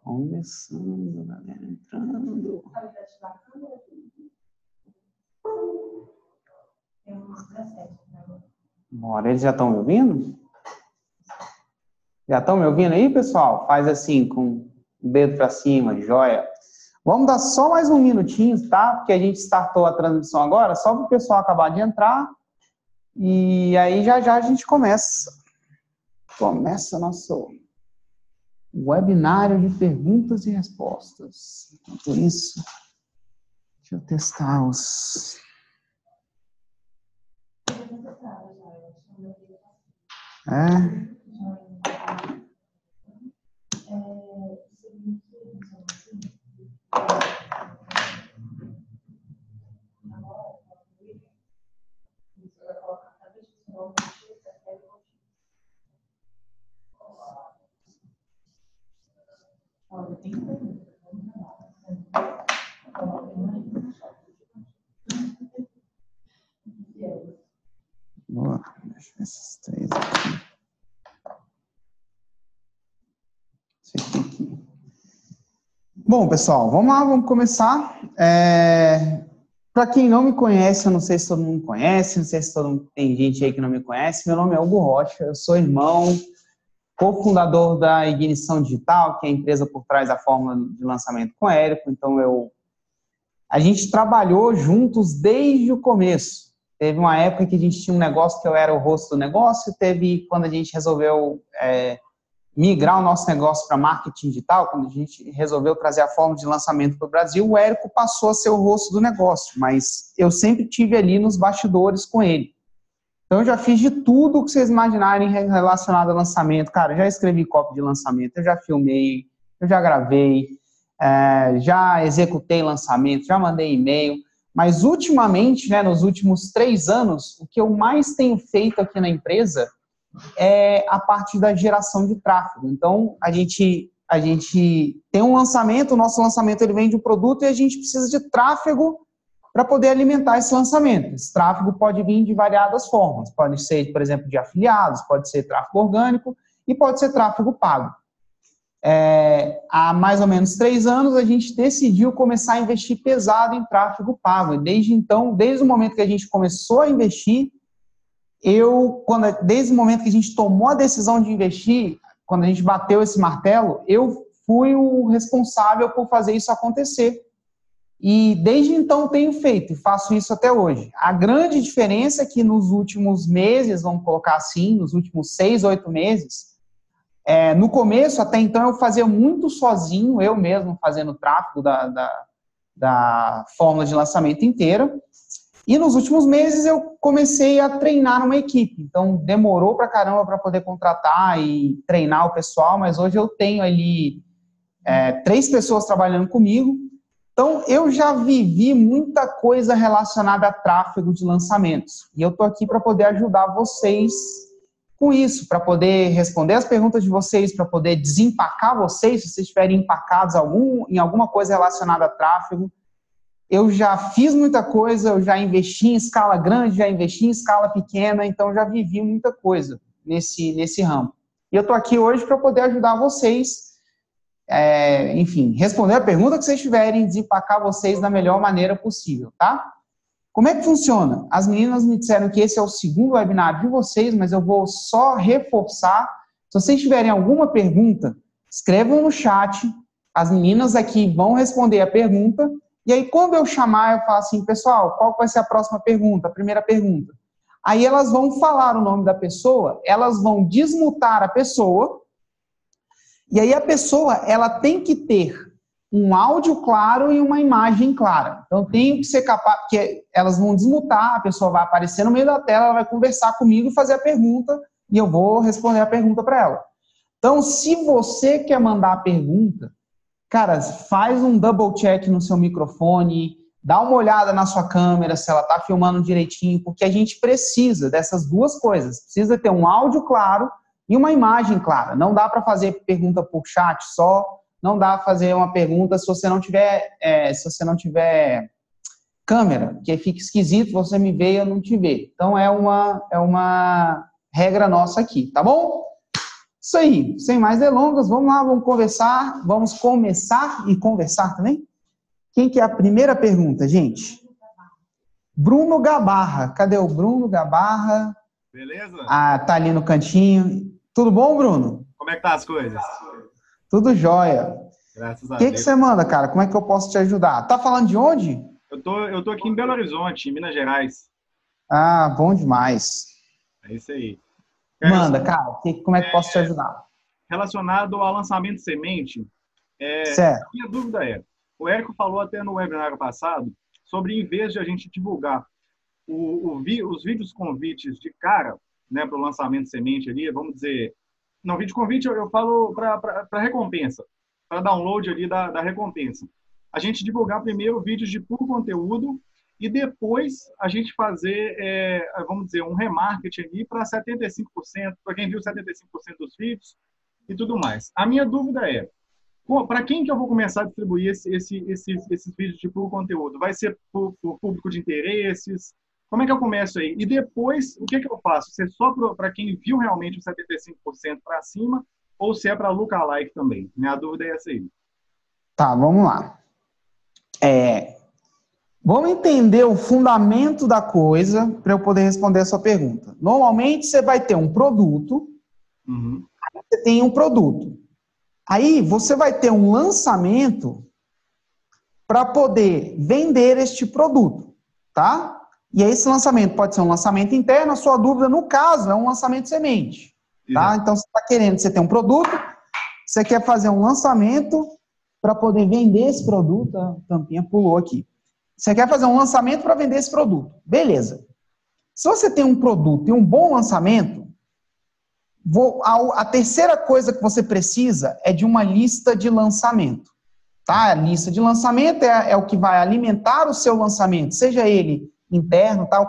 Começando, galera, entrando. Bora, eles já estão me ouvindo? Já estão me ouvindo aí, pessoal? Faz assim, com o dedo para cima, joia. Vamos dar só mais um minutinho, tá? Porque a gente startou a transmissão agora, só para o pessoal acabar de entrar. E aí já já a gente começa. Começa nosso webinário de perguntas e respostas. Por isso, deixa eu testar os... Boa, deixa eu ver esses três aqui. Esse aqui. Bom, pessoal, vamos lá, vamos começar. Para quem não me conhece, eu não sei se todo mundo conhece, não sei se todo mundo, tem gente aí que não me conhece, meu nome é Hugo Rocha, eu sou irmão, cofundador da Ignição Digital, que é a empresa por trás da fórmula de lançamento com Érico. Então, a gente trabalhou juntos desde o começo. Teve uma época que a gente tinha um negócio que eu era o rosto do negócio, teve quando a gente resolveu migrar o nosso negócio para marketing digital, quando a gente resolveu trazer a fórmula de lançamento para o Brasil, o Érico passou a ser o rosto do negócio, mas eu sempre tive ali nos bastidores com ele. Então, eu já fiz de tudo que vocês imaginarem relacionado a lançamento. Cara, eu já escrevi copy de lançamento, eu já filmei, eu já gravei, já executei lançamento, já mandei e-mail. Mas, ultimamente, né, nos últimos 3 anos, o que eu mais tenho feito aqui na empresa é a parte da geração de tráfego. Então, a gente tem um lançamento, o nosso lançamento ele vem de um produto e a gente precisa de tráfego para poder alimentar esse lançamento. Esse tráfego pode vir de variadas formas. Pode ser, por exemplo, de afiliados, pode ser tráfego orgânico e pode ser tráfego pago. Há mais ou menos 3 anos, a gente decidiu começar a investir pesado em tráfego pago. E desde então, desde o momento que a gente começou a investir, desde o momento que a gente tomou a decisão de investir, quando a gente bateu esse martelo, eu fui o responsável por fazer isso acontecer. E desde então tenho feito e faço isso até hoje. A grande diferença é que nos últimos meses, vamos colocar assim, nos últimos 6, 8 meses, no começo, até então, eu fazia muito sozinho, eu mesmo fazendo o tráfego da fórmula de lançamento inteira. E nos últimos meses eu comecei a treinar uma equipe. Então, demorou pra caramba para poder contratar e treinar o pessoal, mas hoje eu tenho ali 3 pessoas trabalhando comigo. Então, eu já vivi muita coisa relacionada a tráfego de lançamentos. E eu estou aqui para poder ajudar vocês com isso, para poder responder as perguntas de vocês, para poder desempacar vocês, se vocês estiverem empacados em alguma coisa relacionada a tráfego. Eu já fiz muita coisa, eu já investi em escala grande, já investi em escala pequena, então já vivi muita coisa nesse ramo. E eu estou aqui hoje para poder ajudar vocês, enfim, responder a pergunta que vocês tiverem, desempacar vocês da melhor maneira possível, tá? Como é que funciona? As meninas me disseram que esse é o segundo webinar de vocês, mas eu vou só reforçar. Se vocês tiverem alguma pergunta, escrevam no chat, as meninas aqui vão responder a pergunta. E aí, quando eu chamar, eu falo assim, pessoal, qual vai ser a próxima pergunta? A primeira pergunta. Aí elas vão falar o nome da pessoa, elas vão desmutar a pessoa, e aí a pessoa, ela tem que ter um áudio claro e uma imagem clara. Então, tem que ser capaz, que elas vão desmutar, a pessoa vai aparecer no meio da tela, ela vai conversar comigo e fazer a pergunta, e eu vou responder a pergunta para ela. Então, se você quer mandar a pergunta, cara, faz um double check no seu microfone, dá uma olhada na sua câmera, se ela está filmando direitinho, porque a gente precisa dessas 2 coisas. Precisa ter um áudio claro e uma imagem clara. Não dá para fazer pergunta por chat só, não dá para fazer uma pergunta se você não tiver câmera, porque fica esquisito você me ver e eu não te ver. Então, é uma regra nossa aqui, tá bom? Isso aí, sem mais delongas, vamos lá, vamos conversar, vamos começar e conversar também? Quem que é a primeira pergunta, gente? Bruno Gabarra. Cadê o Bruno Gabarra? Beleza? Ah, tá ali no cantinho. Tudo bom, Bruno? Como é que tá as coisas? Tudo jóia. Graças a O que Deus. você manda, cara? Como é que eu posso te ajudar? Tá falando de onde? Eu tô aqui em Belo Horizonte, em Minas Gerais. Ah, bom demais. É isso aí. Manda, cara. Como é que eu posso te ajudar? Relacionado ao lançamento de semente, Certo. minha dúvida é, o Érico falou até no webinar passado, sobre em vez de a gente divulgar os vídeos convites de cara, né, para o lançamento de semente ali, vamos dizer, não, vídeo convite eu falo para recompensa, para download ali da recompensa. A gente divulgar primeiro vídeos de puro conteúdo e depois a gente fazer, vamos dizer, um remarketing ali para 75%, para quem viu 75% dos vídeos e tudo mais. A minha dúvida é, para quem que eu vou começar a distribuir esses vídeos de puro conteúdo? Vai ser por público de interesses? Como é que eu começo aí? E depois, o que eu faço? Se é só para quem viu realmente os 75% para cima ou se é para lookalike também? Minha dúvida é essa aí. Tá, vamos lá. Vamos entender o fundamento da coisa para eu poder responder a sua pergunta. Normalmente, você vai ter um produto, você tem um produto. Aí, você vai ter um lançamento para poder vender este produto, tá? E aí, esse lançamento pode ser um lançamento interno, a sua dúvida, no caso, é um lançamento semente, tá? Então, você está querendo, você tem um produto, você quer fazer um lançamento para poder vender esse produto, a tampinha pulou aqui. Você quer fazer um lançamento para vender esse produto. Beleza. Se você tem um produto e um bom lançamento, a terceira coisa que você precisa é de uma lista de lançamento. Tá? A lista de lançamento é o que vai alimentar o seu lançamento, seja ele interno, tá?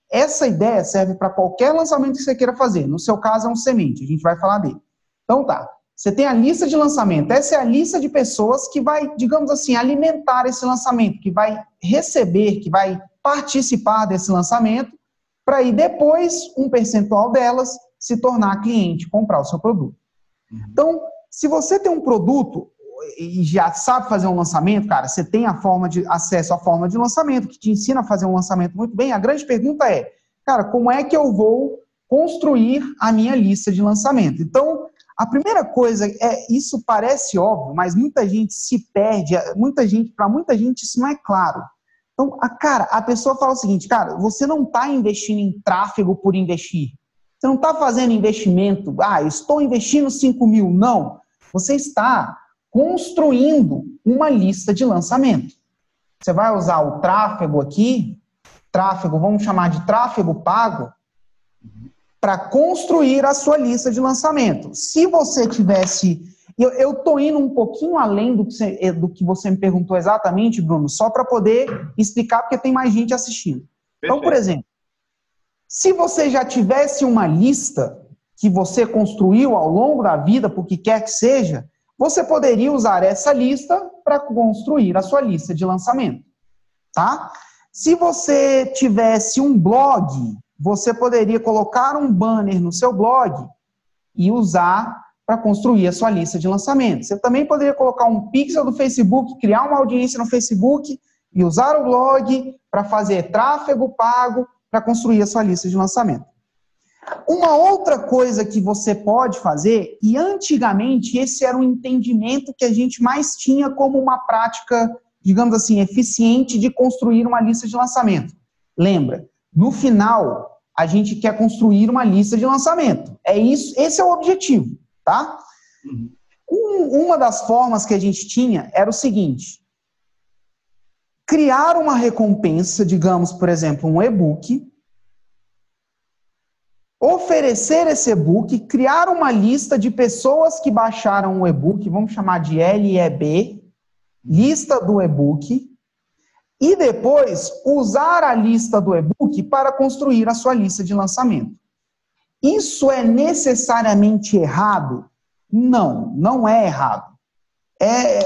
Essa ideia serve para qualquer lançamento que você queira fazer. No seu caso, é um semente, a gente vai falar dele. Então tá. Você tem a lista de lançamento. Essa é a lista de pessoas que vai, digamos assim, alimentar esse lançamento, que vai receber, que vai participar desse lançamento, para aí depois um percentual delas se tornar cliente, comprar o seu produto. Então, se você tem um produto e já sabe fazer um lançamento, cara, você tem acesso à forma de lançamento, que te ensina a fazer um lançamento muito bem, a grande pergunta é, cara, como é que eu vou construir a minha lista de lançamento? Então, a primeira coisa isso parece óbvio, mas muita gente se perde, para muita gente isso não é claro. Então, a pessoa fala o seguinte, cara, você não está investindo em tráfego por investir. Você não está fazendo investimento, estou investindo 5 mil. Não, você está construindo uma lista de lançamento. Você vai usar o tráfego aqui, vamos chamar de tráfego pago, para construir a sua lista de lançamento. Se você tivesse... Eu estou indo um pouquinho além do que você me perguntou exatamente, Bruno, só para poder explicar, porque tem mais gente assistindo. Perfeito. Então, por exemplo, se você já tivesse uma lista que você construiu ao longo da vida, por que quer que seja, você poderia usar essa lista para construir a sua lista de lançamento. Tá? Se você tivesse um blog, você poderia colocar um banner no seu blog e usar para construir a sua lista de lançamento. Você também poderia colocar um pixel do Facebook, criar uma audiência no Facebook e usar o blog para fazer tráfego pago para construir a sua lista de lançamento. Uma outra coisa que você pode fazer, e antigamente esse era um entendimento que a gente mais tinha como uma prática, digamos assim, eficiente de construir uma lista de lançamento. Lembra, no final, a gente quer construir uma lista de lançamento. É isso, esse é o objetivo, tá? Uma das formas que a gente tinha era o seguinte: criar uma recompensa, digamos, por exemplo, um e-book, oferecer esse e-book, criar uma lista de pessoas que baixaram o e-book, vamos chamar de LEB, lista do e-book, e depois usar a lista do e-book para construir a sua lista de lançamento. Isso é necessariamente errado? Não, não é errado.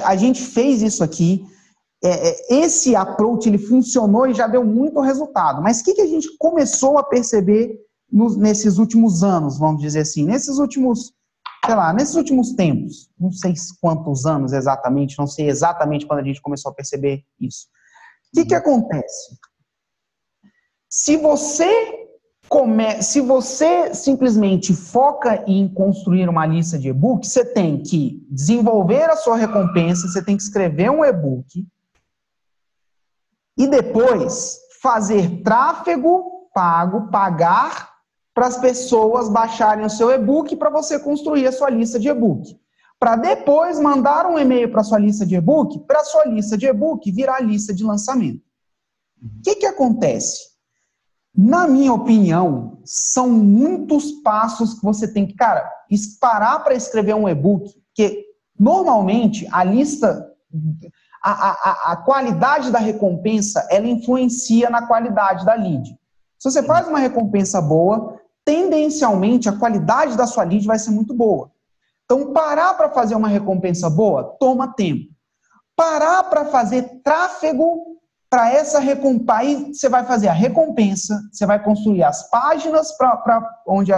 A gente fez isso aqui, esse approach ele funcionou e já deu muito resultado. Mas o que a gente começou a perceber nesses últimos anos, vamos dizer assim, nesses últimos sei lá, nesses últimos tempos, não sei quantos anos exatamente, não sei exatamente quando a gente começou a perceber isso. O que acontece? Se você simplesmente foca em construir uma lista de e-book, você tem que desenvolver a sua recompensa, você tem que escrever um e-book e depois fazer tráfego pago, pagar para as pessoas baixarem o seu e-book para você construir a sua lista de e-book. Para depois mandar um e-mail para a sua lista de e-book, para a sua lista de e-book virar a lista de lançamento. O que acontece? Na minha opinião, são muitos passos que você tem que, cara, parar para escrever um e-book, porque normalmente a lista, a qualidade da recompensa, ela influencia na qualidade da lead. Se você faz uma recompensa boa, tendencialmente a qualidade da sua lead vai ser muito boa. Então, parar para fazer uma recompensa boa, toma tempo. Parar para fazer tráfego para essa recompensa, aí você vai fazer a recompensa, você vai construir as páginas para onde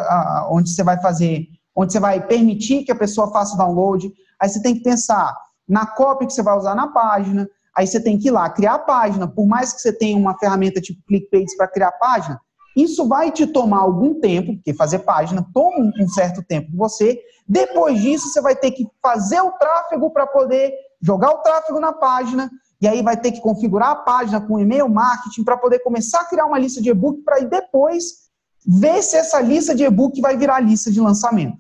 você vai fazer, onde você vai permitir que a pessoa faça o download. Aí você tem que pensar na copy que você vai usar na página. Aí você tem que ir lá criar a página. Por mais que você tenha uma ferramenta tipo ClickPages para criar a página, isso vai te tomar algum tempo, porque fazer página toma um certo tempo de você. Depois disso, você vai ter que fazer o tráfego para poder jogar o tráfego na página. E aí vai ter que configurar a página com e-mail marketing para poder começar a criar uma lista de e-book para aí depois ver se essa lista de e-book vai virar lista de lançamento.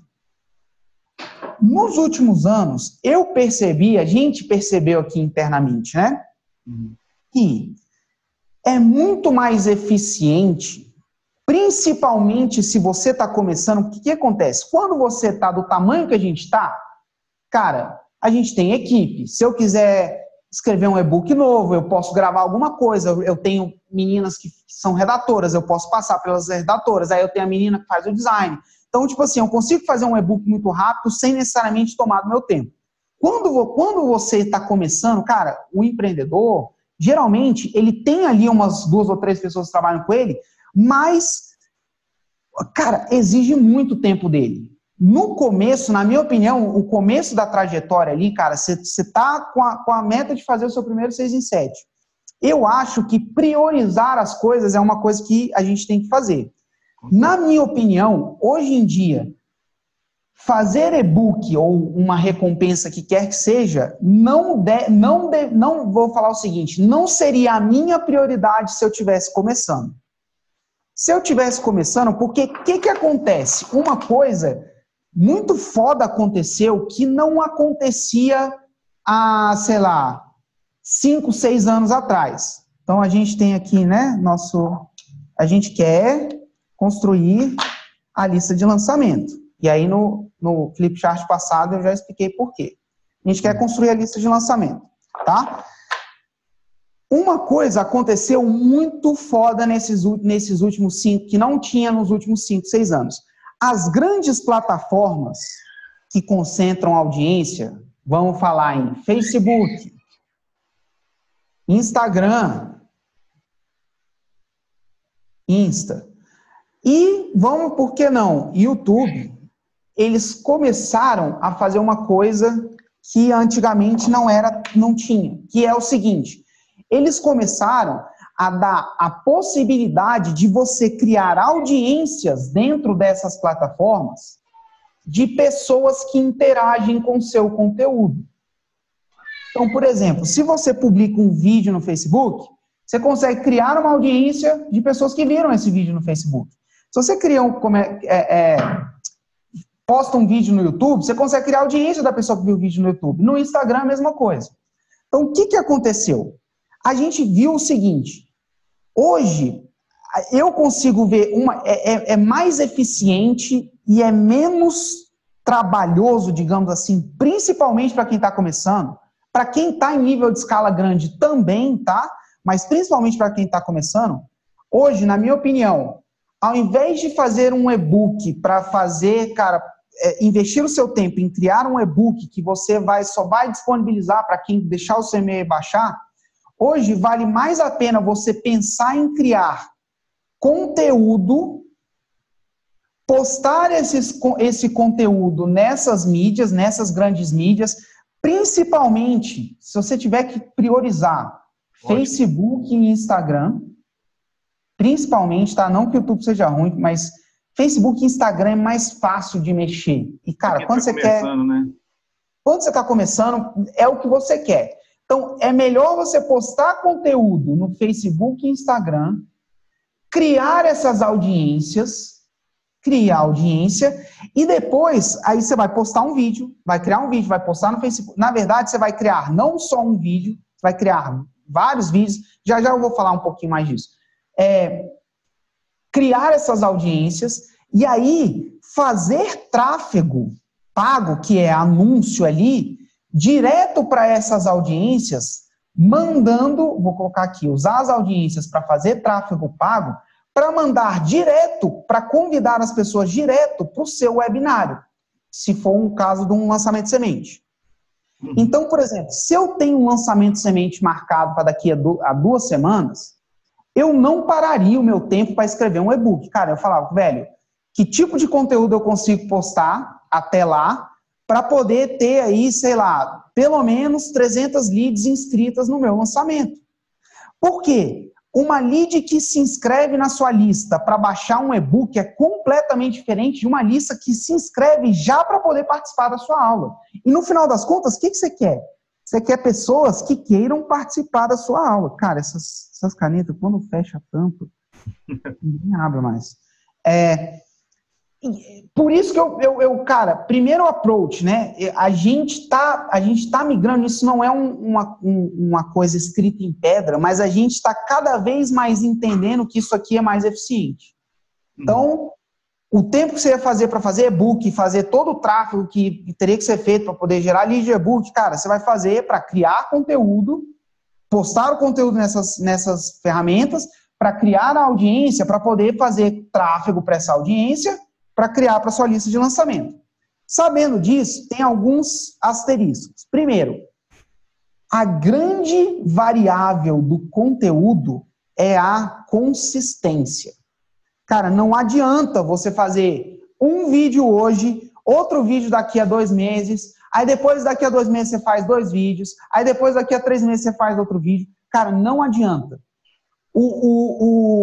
Nos últimos anos, a gente percebeu aqui internamente, né? Que é muito mais eficiente, principalmente se você está começando. O que acontece? Quando você está do tamanho que a gente está, cara, a gente tem equipe. Se eu quiser escrever um e-book novo, eu posso gravar alguma coisa, eu tenho meninas que são redatoras, eu posso passar pelas redatoras, aí eu tenho a menina que faz o design. Então, tipo assim, eu consigo fazer um e-book muito rápido sem necessariamente tomar do meu tempo. Quando você está começando, cara, o empreendedor, geralmente, ele tem ali umas 2 ou 3 pessoas que trabalham com ele, mas, cara, exige muito tempo dele. No começo, na minha opinião, o começo da trajetória ali, cara, você está com a meta de fazer o seu primeiro 6 em 7. Eu acho que priorizar as coisas é uma coisa que a gente tem que fazer. Na minha opinião, hoje em dia, fazer e-book ou uma recompensa que quer que seja, não vou falar o seguinte, não seria a minha prioridade se eu estivesse começando. Se eu estivesse começando, porque o que acontece? Uma coisa muito foda aconteceu que não acontecia há, sei lá, 5, 6 anos atrás. Então, a gente tem aqui, né, a gente quer construir a lista de lançamento. E aí, no flipchart passado, eu já expliquei por quê. A gente quer construir a lista de lançamento, tá? Uma coisa aconteceu muito foda nesses últimos 5, que não tinha nos últimos 5, 6 anos. As grandes plataformas que concentram audiência, vamos falar em Facebook, Instagram, Insta, e vamos, por que não, YouTube, eles começaram a fazer uma coisa que antigamente não tinha, que é o seguinte, eles começaram a dar a possibilidade de você criar audiências dentro dessas plataformas de pessoas que interagem com o seu conteúdo. Então, por exemplo, se você publica um vídeo no Facebook, você consegue criar uma audiência de pessoas que viram esse vídeo no Facebook. Se você posta um vídeo no YouTube, você consegue criar audiência da pessoa que viu o vídeo no YouTube. No Instagram, a mesma coisa. Então, o que aconteceu? A gente viu o seguinte, hoje, eu consigo ver, é mais eficiente e é menos trabalhoso, digamos assim, principalmente para quem está começando, para quem está em nível de escala grande também, tá? Mas principalmente para quem está começando, hoje, na minha opinião, ao invés de fazer um e-book para fazer, cara, investir o seu tempo em criar um e-book que você só vai disponibilizar para quem deixar o seu e-mail e baixar, hoje vale mais a pena você pensar em criar conteúdo postar esse conteúdo nessas mídias, nessas grandes mídias, principalmente, se você tiver que priorizar Facebook e Instagram, principalmente, tá? Não que o YouTube seja ruim, mas Facebook e Instagram é mais fácil de mexer. E, cara, quando você quer... Né? Quando você está começando, é o que você quer. Então, é melhor você postar conteúdo no Facebook e Instagram, criar essas audiências, criar audiência, e depois, aí você vai postar um vídeo, vai criar um vídeo, vai postar no Facebook. Na verdade, você vai criar não só um vídeo, você vai criar vários vídeos, já eu vou falar um pouquinho mais disso. Criar essas audiências, e aí fazer tráfego pago, que é anúncio ali, direto para essas audiências, mandando, vou colocar aqui, usar as audiências para fazer tráfego pago, para mandar direto, para convidar as pessoas direto para o seu webinário, se for um caso de um lançamento de semente. Então, por exemplo, se eu tenho um lançamento de semente marcado para daqui a 2 semanas, eu não pararia o meu tempo para escrever um e-book. Cara, eu falava, velho, que tipo de conteúdo eu consigo postar até lá, para poder ter aí, sei lá, pelo menos 300 leads inscritas no meu lançamento. Por quê? Uma lead que se inscreve na sua lista para baixar um e-book é completamente diferente de uma lista que se inscreve já para poder participar da sua aula. E no final das contas, o que você quer? Você quer pessoas que queiram participar da sua aula. Cara, essas canetas, quando fecha a tampa, ninguém abre mais. Por isso que cara, primeiro approach, né? A gente tá migrando, isso não é uma coisa escrita em pedra, mas a gente está cada vez mais entendendo que isso aqui é mais eficiente. Então, o tempo que você ia fazer para fazer e-book, fazer todo o tráfego que teria que ser feito para poder gerar lead de e-book, cara, você vai fazer para criar conteúdo, postar o conteúdo nessas ferramentas, para criar a audiência, para poder fazer tráfego para essa audiência, para criar para sua lista de lançamento. Sabendo disso, tem alguns asteriscos. Primeiro, a grande variável do conteúdo é a consistência. Cara, não adianta você fazer um vídeo hoje, outro vídeo daqui a 2 meses, aí depois daqui a 2 meses você faz 2 vídeos, aí depois daqui a 3 meses você faz outro vídeo. Cara, não adianta.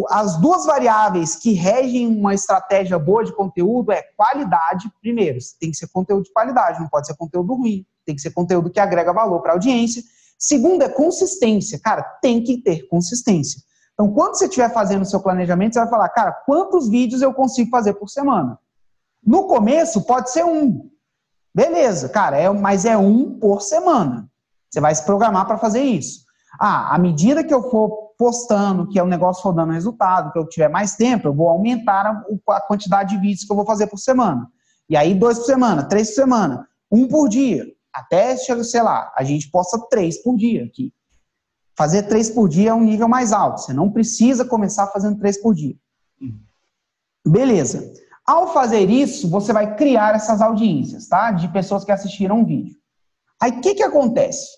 As duas variáveis que regem uma estratégia boa de conteúdo é qualidade. Primeiro, tem que ser conteúdo de qualidade, não pode ser conteúdo ruim. Tem que ser conteúdo que agrega valor para a audiência. Segundo é consistência. Cara, tem que ter consistência. Então, quando você estiver fazendo o seu planejamento, você vai falar, cara, quantos vídeos eu consigo fazer por semana? No começo, pode ser 1. Beleza, cara, mas é 1 por semana. Você vai se programar para fazer isso. À medida que eu for postando, que o negócio for dando resultado, que eu tiver mais tempo, eu vou aumentar a quantidade de vídeos que eu vou fazer por semana. E aí 2 por semana, 3 por semana, 1 por dia. Até, sei lá, a gente posta 3 por dia aqui. Fazer 3 por dia é um nível mais alto. Você não precisa começar fazendo 3 por dia. Beleza. Ao fazer isso, você vai criar essas audiências, tá? De pessoas que assistiram um vídeo. Aí, o que acontece?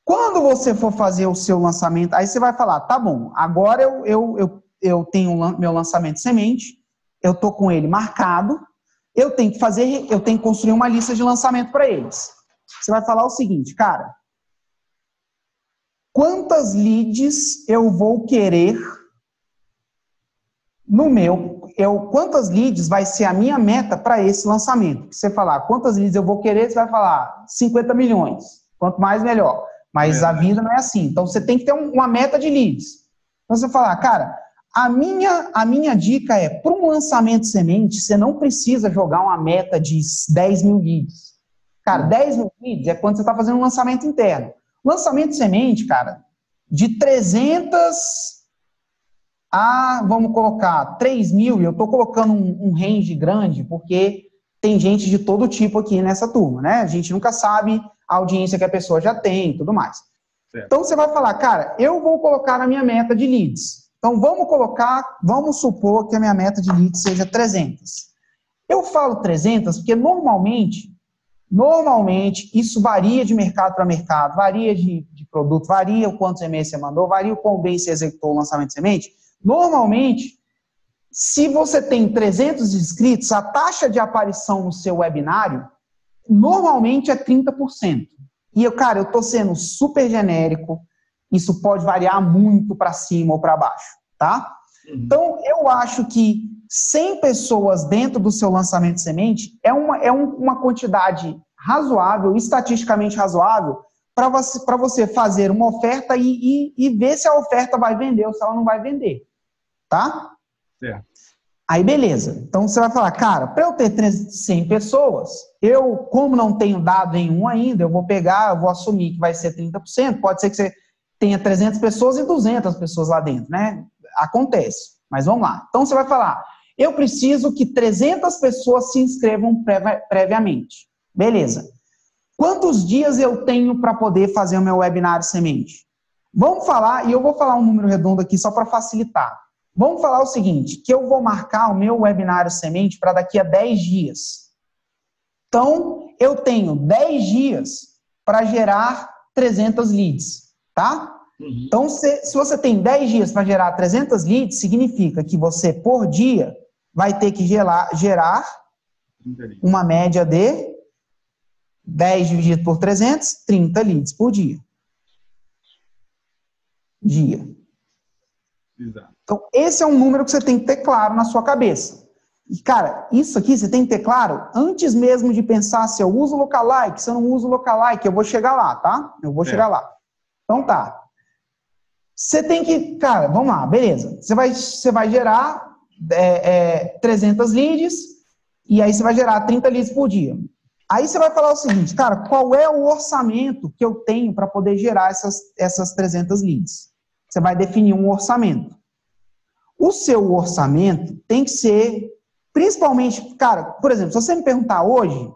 Quando você for fazer o seu lançamento, aí você vai falar, tá bom, agora eu tenho meu lançamento semente, eu tô com ele marcado, eu tenho que construir uma lista de lançamento para eles. Você vai falar o seguinte, cara, quantas leads eu vou querer quantas leads vai ser a minha meta para esse lançamento? Você falar, quantas leads eu vou querer, você vai falar 50 milhões, quanto mais melhor. Mas a vida não é assim. Então, você tem que ter uma meta de leads. Então, você fala, cara, a minha dica é, para um lançamento de semente, você não precisa jogar uma meta de 10 mil leads. Cara, 10 mil leads é quando você está fazendo um lançamento interno. Lançamento de semente, cara, de 300 a, vamos colocar, 3 mil, e eu estou colocando um range grande, porque tem gente de todo tipo aqui nessa turma, né? A gente nunca sabe a audiência que a pessoa já tem e tudo mais. Certo. Então, você vai falar, cara, eu vou colocar a minha meta de leads. Então, vamos supor que a minha meta de leads seja 300. Eu falo 300 porque normalmente, isso varia de mercado para mercado, varia de produto, varia o quantos e-mails você mandou, varia o quão bem você executou o lançamento de semente. Normalmente, Se você tem 300 inscritos, a taxa de aparição no seu webinário normalmente é 30%. E, cara, eu estou sendo super genérico, isso pode variar muito para cima ou para baixo, tá? Então, eu acho que 100 pessoas dentro do seu lançamento de semente é uma quantidade razoável, estatisticamente razoável, para você fazer uma oferta e ver se a oferta vai vender ou se ela não vai vender, tá? Certo. Aí, beleza. Então, você vai falar, cara, para eu ter 100 pessoas, eu, como não tenho dado nenhum ainda, eu vou assumir que vai ser 30%, pode ser que você tenha 300 pessoas e 200 pessoas lá dentro, né? Acontece, mas vamos lá. Então, você vai falar, eu preciso que 300 pessoas se inscrevam previamente. Beleza. Quantos dias eu tenho para poder fazer o meu webinário semente? Vamos falar, e eu vou falar um número redondo aqui só para facilitar. Vamos falar o seguinte, que eu vou marcar o meu webinário semente para daqui a 10 dias. Então, eu tenho 10 dias para gerar 300 leads, tá? Então, se você tem 10 dias para gerar 300 leads, significa que você, por dia, vai ter que gerar uma média de 10 dividido por 300, 30 leads por dia. Exato. Então, esse é um número que você tem que ter claro na sua cabeça. E, cara, isso aqui você tem que ter claro antes mesmo de pensar se eu uso lookalike, se eu não uso lookalike, eu vou chegar lá, tá? Eu vou chegar lá. Então, tá. Você tem que, cara, vamos lá, beleza. Você vai gerar 300 leads e aí você vai gerar 30 leads por dia. Aí você vai falar o seguinte, cara, qual é o orçamento que eu tenho para poder gerar essas 300 leads? Você vai definir um orçamento. O seu orçamento tem que ser, principalmente, cara, por exemplo, se você me perguntar hoje,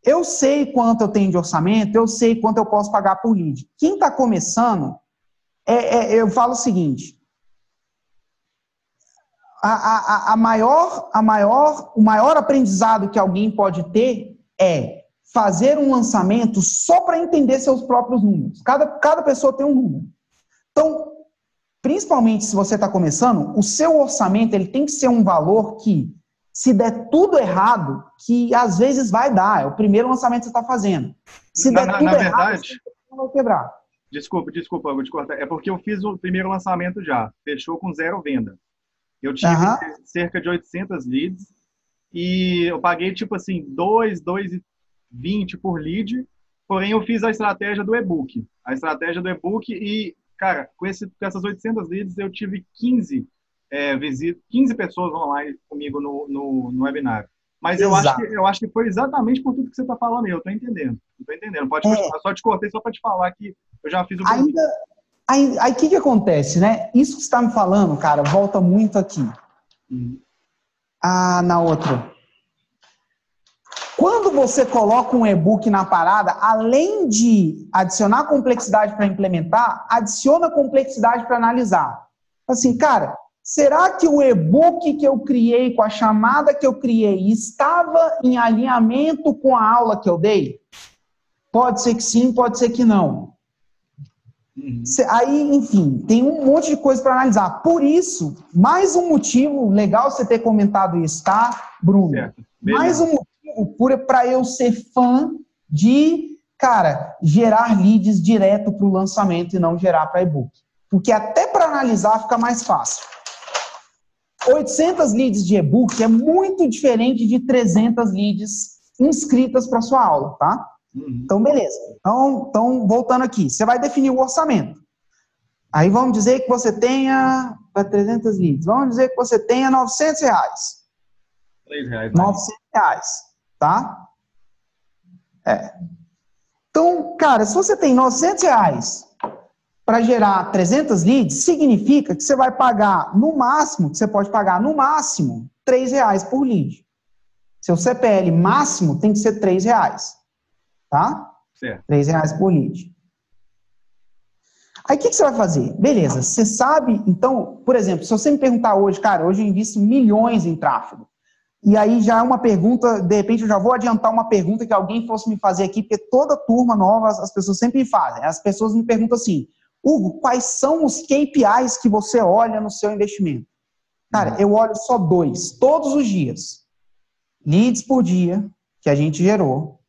eu sei quanto eu tenho de orçamento, eu sei quanto eu posso pagar por lead. Quem está começando, eu falo o seguinte, o maior aprendizado que alguém pode ter é fazer um lançamento só para entender seus próprios números. Cada pessoa tem um número. Então, principalmente se você está começando, o seu orçamento ele tem que ser um valor que, se der tudo errado, que às vezes vai dar. É o primeiro lançamento que você está fazendo. Se der tudo errado, você vai quebrar. Desculpa, eu vou te cortar. É porque eu fiz o primeiro lançamento já. Fechou com 0 venda. Eu tive cerca de 800 leads e eu paguei, tipo assim, 2,20 por lead, porém eu fiz a estratégia do e-book. E, cara, com essas 800 leads eu tive 15 pessoas online comigo no webinário. Mas eu acho que foi exatamente por tudo que você está falando aí. Eu estou entendendo. Pode continuar. Só te cortei só para te falar que eu já fiz o primeiro. Aí o que acontece, né? Isso que você está me falando, cara, volta muito aqui. Na outra. Quando você coloca um e-book na parada, além de adicionar complexidade para implementar, adiciona complexidade para analisar. Assim, cara, será que o e-book que eu criei, com a chamada que eu criei, estava em alinhamento com a aula que eu dei? Pode ser que sim, pode ser que não. Aí, enfim, tem um monte de coisa para analisar. Por isso, mais um motivo legal você ter comentado isso, tá, Bruno? Mais um motivo para eu ser fã de, cara, gerar leads direto para o lançamento e não gerar para e-book. Porque até para analisar fica mais fácil. 800 leads de e-book é muito diferente de 300 leads inscritas para sua aula, tá? Então, beleza. Então, voltando aqui. Você vai definir o orçamento. Aí vamos dizer que você tenha 300 leads. Vamos dizer que você tenha R$900. R$3. R$900, tá? Então, cara, se você tem R$900 para gerar 300 leads, significa que você vai pagar no máximo, que você pode pagar no máximo R$3 por lead. Seu CPL máximo tem que ser R$3. Tá? Certo. R$3 por lead. Aí o que você vai fazer? Beleza, você sabe, então, por exemplo, se você me perguntar hoje, cara, hoje eu invisto milhões em tráfego. E aí já é uma pergunta, de repente eu já vou adiantar uma pergunta que alguém fosse me fazer aqui, porque toda turma nova, as pessoas sempre me fazem. As pessoas me perguntam assim, Hugo, quais são os KPIs que você olha no seu investimento? Cara, eu olho só 2, todos os dias. Leads por dia que a gente gerou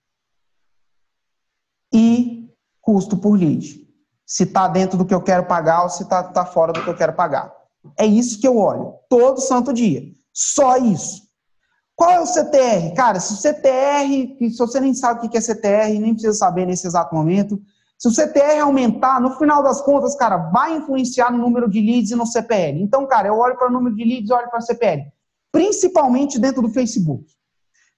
e custo por lead. Se está dentro do que eu quero pagar ou se está fora do que eu quero pagar. É isso que eu olho, todo santo dia. Só isso. Qual é o CTR? Cara, se o CTR, se você nem sabe o que é CTR, nem precisa saber nesse exato momento, se o CTR aumentar, no final das contas, cara, vai influenciar no número de leads e no CPL. Então, cara, eu olho para o número de leads e olho para o CPL. Principalmente dentro do Facebook.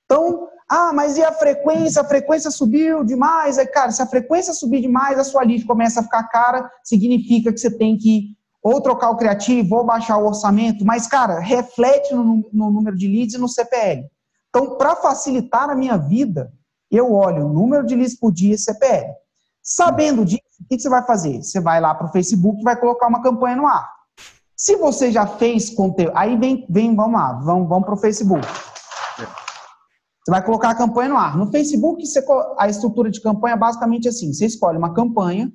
Então, mas e a frequência? A frequência subiu demais. Aí, cara, se a frequência subir demais, a sua lead começa a ficar cara, significa que você tem que ou trocar o criativo, ou baixar o orçamento. Mas, cara, reflete no número de leads e no CPL. Então, para facilitar a minha vida, eu olho o número de leads por dia e CPL. Sabendo disso, o que você vai fazer? Você vai lá para o Facebook e vai colocar uma campanha no ar. Se você já fez conteúdo... Aí vamos lá, vamos para o Facebook. Você vai colocar a campanha no ar. No Facebook, a estrutura de campanha é basicamente assim. Você escolhe uma campanha,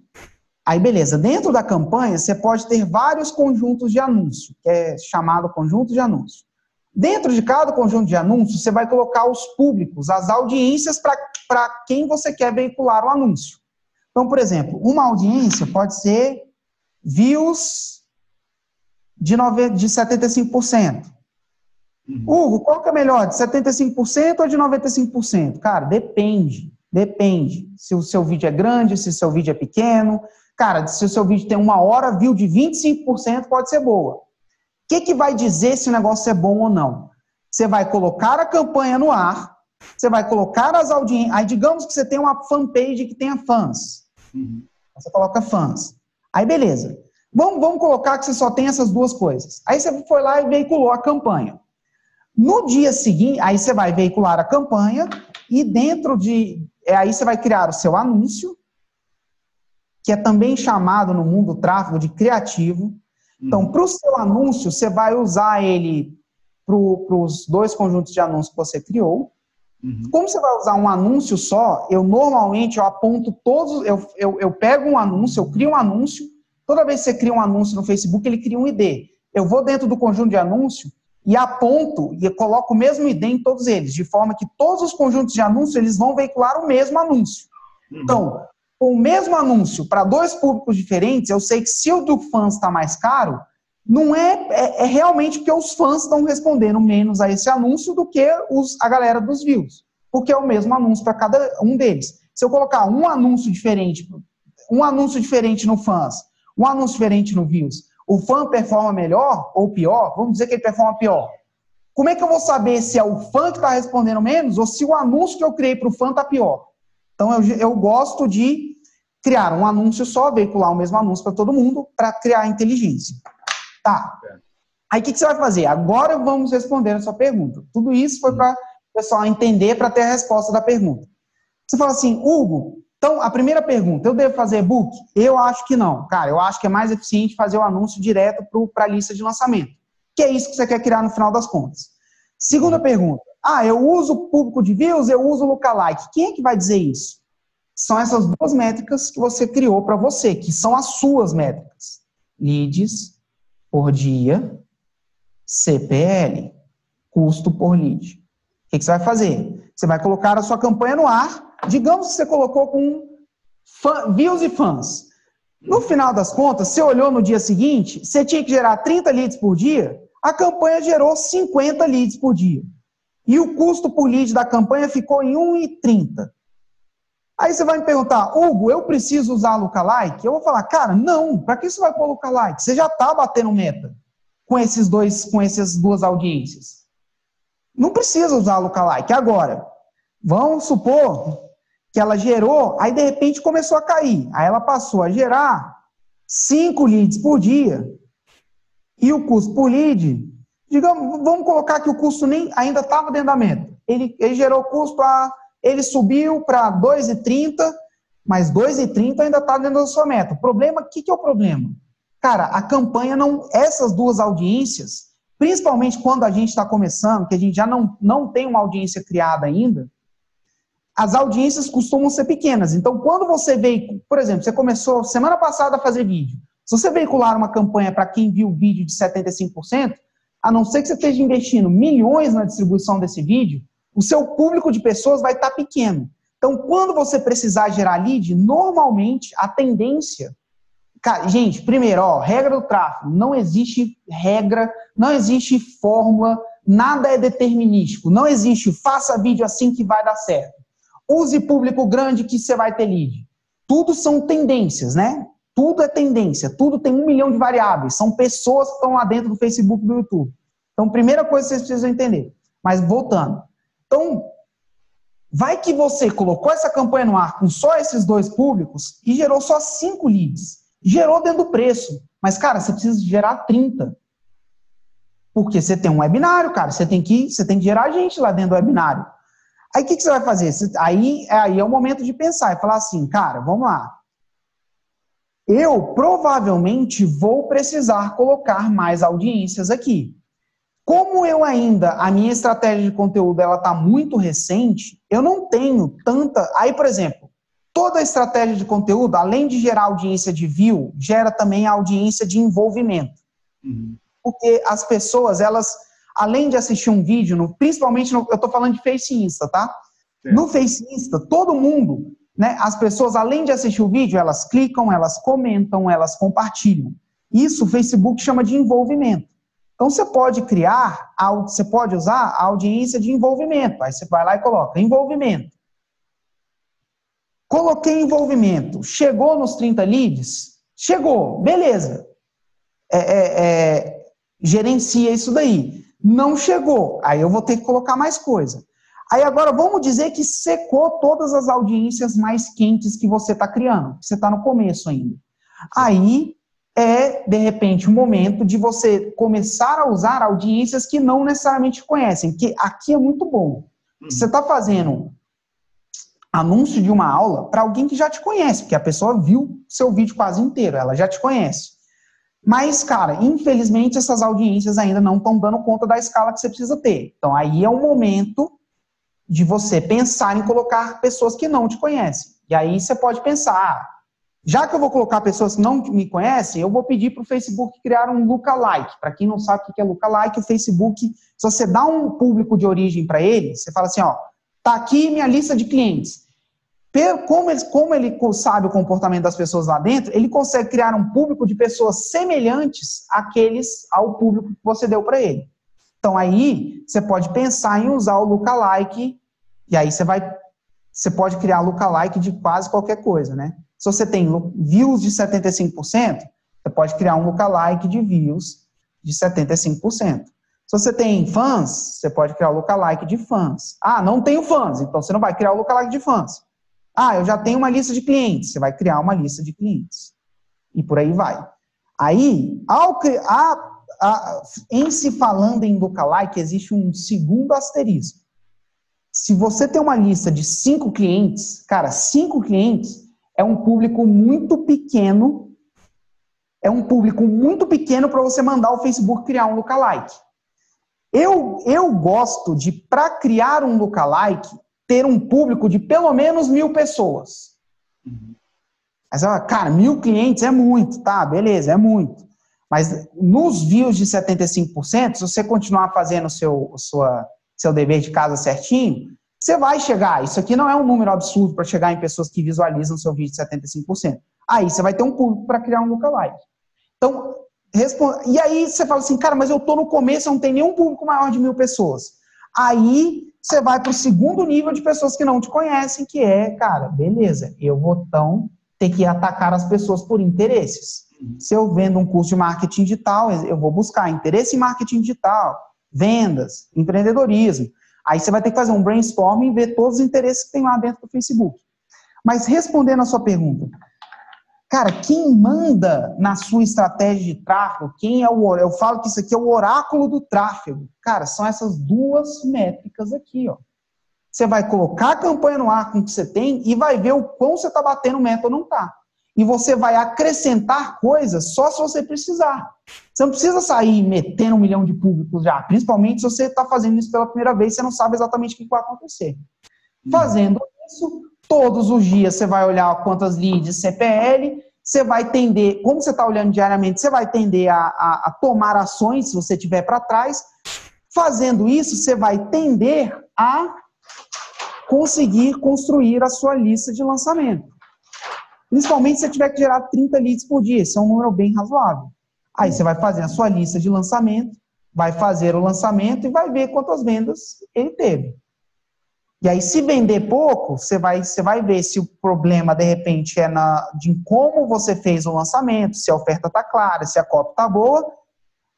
aí beleza. Dentro da campanha, você pode ter vários conjuntos de anúncio, que é chamado conjunto de anúncio. Dentro de cada conjunto de anúncios, você vai colocar os públicos, as audiências para quem você quer veicular o anúncio. Então, por exemplo, uma audiência pode ser views de 75%. Hugo, qual que é melhor, de 75% ou de 95%? Cara, depende. Se o seu vídeo é grande, se o seu vídeo é pequeno. Cara, se o seu vídeo tem 1 hora, view de 25% pode ser boa. O que vai dizer se o negócio é bom ou não? Você vai colocar a campanha no ar, você vai colocar as audiências. Aí, digamos que você tem uma fanpage que tenha fãs. Você coloca fãs. Aí, beleza. Vamos colocar que você só tem essas duas coisas. Aí você foi lá e veiculou a campanha. No dia seguinte, aí você vai veicular a campanha e dentro de... Aí você vai criar o seu anúncio, que é também chamado no mundo do tráfego de criativo. Então, para o seu anúncio, você vai usar ele para os 2 conjuntos de anúncios que você criou. Como você vai usar um anúncio só, normalmente eu aponto todos... Eu pego um anúncio, eu crio um anúncio. Toda vez que você cria um anúncio no Facebook, ele cria um ID. Eu vou dentro do conjunto de anúncio e aponto e coloco o mesmo ID em todos eles, de forma que todos os conjuntos de anúncios eles vão veicular o mesmo anúncio. Então, com o mesmo anúncio para 2 públicos diferentes, eu sei que se o do fãs está mais caro, não é realmente porque os fãs estão respondendo menos a esse anúncio do que a galera dos views, porque é o mesmo anúncio para cada um deles. Se eu colocar um anúncio diferente no fãs, um anúncio diferente no views, o fã performa melhor ou pior, vamos dizer que ele performa pior. Como é que eu vou saber se é o fã que está respondendo menos ou se o anúncio que eu criei para o fã está pior? Então, eu gosto de criar um anúncio só, veicular o mesmo anúncio para todo mundo, para criar inteligência. Tá. Aí, o que você vai fazer? Agora vamos responder a sua pergunta. Tudo isso foi para o pessoal entender, para ter a resposta da pergunta. Você fala assim, Hugo, então, a primeira pergunta, eu devo fazer e-book? Eu acho que não. Cara, eu acho que é mais eficiente fazer o anúncio direto para a lista de lançamento. Que é isso que você quer criar no final das contas. Segunda pergunta. Eu uso público de views, eu uso lookalike. Quem é que vai dizer isso? São essas 2 métricas que você criou para você, que são as suas métricas. Leads por dia, CPL, custo por lead. O que você vai fazer? Você vai colocar a sua campanha no ar. Digamos que você colocou com views e fãs. No final das contas, você olhou no dia seguinte, você tinha que gerar 30 leads por dia, a campanha gerou 50 leads por dia. E o custo por lead da campanha ficou em 1,30. Aí você vai me perguntar, Hugo, eu preciso usar lookalike? Eu vou falar, cara, não, para que você vai pôr lookalike? Você já está batendo meta com essas 2 audiências. Não precisa usar lookalike. Agora, vamos supor que ela gerou, aí de repente começou a cair. Aí ela passou a gerar 5 leads por dia. E o custo por lead, digamos, vamos colocar que o custo ainda estava dentro da meta. Ele gerou custo, ele subiu para 2,30, mas 2,30 ainda está dentro da sua meta. O problema, o que é o problema? Cara, a campanha essas 2 audiências, principalmente quando a gente está começando, que a gente já não tem uma audiência criada ainda, as audiências costumam ser pequenas. Então, quando você veio, por exemplo, você começou semana passada a fazer vídeo. Se você veicular uma campanha para quem viu o vídeo de 75%, a não ser que você esteja investindo milhões na distribuição desse vídeo, o seu público de pessoas vai estar pequeno. Então, quando você precisar gerar lead, normalmente a tendência... Cara, gente, primeiro, regra do tráfego. Não existe regra, não existe fórmula, nada é determinístico. Não existe faça vídeo assim que vai dar certo. Use público grande que você vai ter lead. Tudo são tendências, né? Tudo é tendência. Tudo tem 1 milhão de variáveis. São pessoas que estão lá dentro do Facebook e do YouTube. Então, primeira coisa que vocês precisam entender. Mas voltando. Então, vai que você colocou essa campanha no ar com só esses 2 públicos e gerou só 5 leads. Gerou dentro do preço. Mas, cara, você precisa gerar 30. Porque você tem um webinário, cara. Você tem que gerar gente lá dentro do webinário. Aí, o que você vai fazer? Aí é o momento de pensar e falar assim, cara, vamos lá. Eu provavelmente vou precisar colocar mais audiências aqui. Como a minha estratégia de conteúdo ela está muito recente, eu não tenho tanta... Aí, por exemplo, toda a estratégia de conteúdo, além de gerar audiência de view, gera também a audiência de envolvimento. Uhum. Porque as pessoas, elas, além de assistir um vídeo, principalmente, eu estou falando de Face e Insta, tá? Sim. No Face e Insta, todo mundo, né, as pessoas, além de assistir o vídeo, elas clicam, elas comentam, elas compartilham. Isso o Facebook chama de envolvimento. Então, você pode usar a audiência de envolvimento. Aí você vai lá e coloca envolvimento. Coloquei envolvimento. Chegou nos 30 leads? Chegou. Beleza. Gerencia isso daí. Não chegou. Aí eu vou ter que colocar mais coisa. Aí agora vamos dizer que secou todas as audiências mais quentes que você está criando. Você está no começo ainda. Aí de repente, o momento de você começar a usar audiências que não necessariamente conhecem. Que aqui é muito bom. Você está fazendo anúncio de uma aula para alguém que já te conhece, porque a pessoa viu seu vídeo quase inteiro, ela já te conhece. Mas, cara, infelizmente essas audiências ainda não estão dando conta da escala que você precisa ter. Então, aí é o momento de você pensar em colocar pessoas que não te conhecem. E aí você pode pensar, já que eu vou colocar pessoas que não me conhecem, eu vou pedir para o Facebook criar um lookalike. Para quem não sabe o que é lookalike, o Facebook, se você dá um público de origem para ele, você fala assim, tá aqui minha lista de clientes. Como ele sabe o comportamento das pessoas lá dentro, ele consegue criar um público de pessoas semelhantes ao público que você deu para ele. Então, aí, você pode pensar em usar o lookalike, e aí você pode criar lookalike de quase qualquer coisa, né? Se você tem views de 75%, você pode criar um lookalike de views de 75%. Se você tem fãs, você pode criar um lookalike de fãs. Não tenho fãs, então você não vai criar um lookalike de fãs. Eu já tenho uma lista de clientes, você vai criar uma lista de clientes. E por aí vai. Aí, em se falando em lookalike, existe um segundo asterisco. Se você tem uma lista de 5 clientes, cara, 5 clientes é um público muito pequeno. É um público muito pequeno para você mandar o Facebook criar um lookalike. Eu gosto de, para criar um lookalike, ter um público de pelo menos 1.000 pessoas. Mas, cara, 1.000 clientes é muito, tá? Beleza, é muito. Mas nos views de 75%, se você continuar fazendo seu dever de casa certinho, você vai chegar. Isso aqui não é um número absurdo para chegar em pessoas que visualizam seu vídeo de 75%. Aí você vai ter um público para criar um lookalike. Então, e aí você fala assim, cara, mas eu estou no começo, eu não tenho nenhum público maior de 1.000 pessoas. Aí você vai para o segundo nível de pessoas que não te conhecem, que é, cara, beleza, eu vou então ter que atacar as pessoas por interesses. Se eu vendo um curso de marketing digital, eu vou buscar interesse em marketing digital, vendas, empreendedorismo. Aí você vai ter que fazer um brainstorming e ver todos os interesses que tem lá dentro do Facebook. Mas respondendo a sua pergunta, cara, quem manda na sua estratégia de tráfego, eu falo que isso aqui é o oráculo do tráfego. Cara, são essas 2 métricas aqui, ó. Você vai colocar a campanha no ar com o que você tem e vai ver o quão você está batendo meta ou não está. E você vai acrescentar coisas só se você precisar. Você não precisa sair metendo 1 milhão de públicos já, principalmente se você está fazendo isso pela primeira vez e você não sabe exatamente o que vai acontecer. Fazendo isso, todos os dias você vai olhar quantas leads, CPL, você vai tender, como você está olhando diariamente, você vai tender a tomar ações, se você tiver para trás. Fazendo isso, você vai tender a conseguir construir a sua lista de lançamento. Principalmente se você tiver que gerar 30 leads por dia, isso é um número bem razoável. Aí você vai fazer a sua lista de lançamento, vai fazer o lançamento e vai ver quantas vendas ele teve. E aí, se vender pouco, você vai ver se o problema, de repente, é de como você fez o lançamento, se a oferta está clara, se a copy está boa.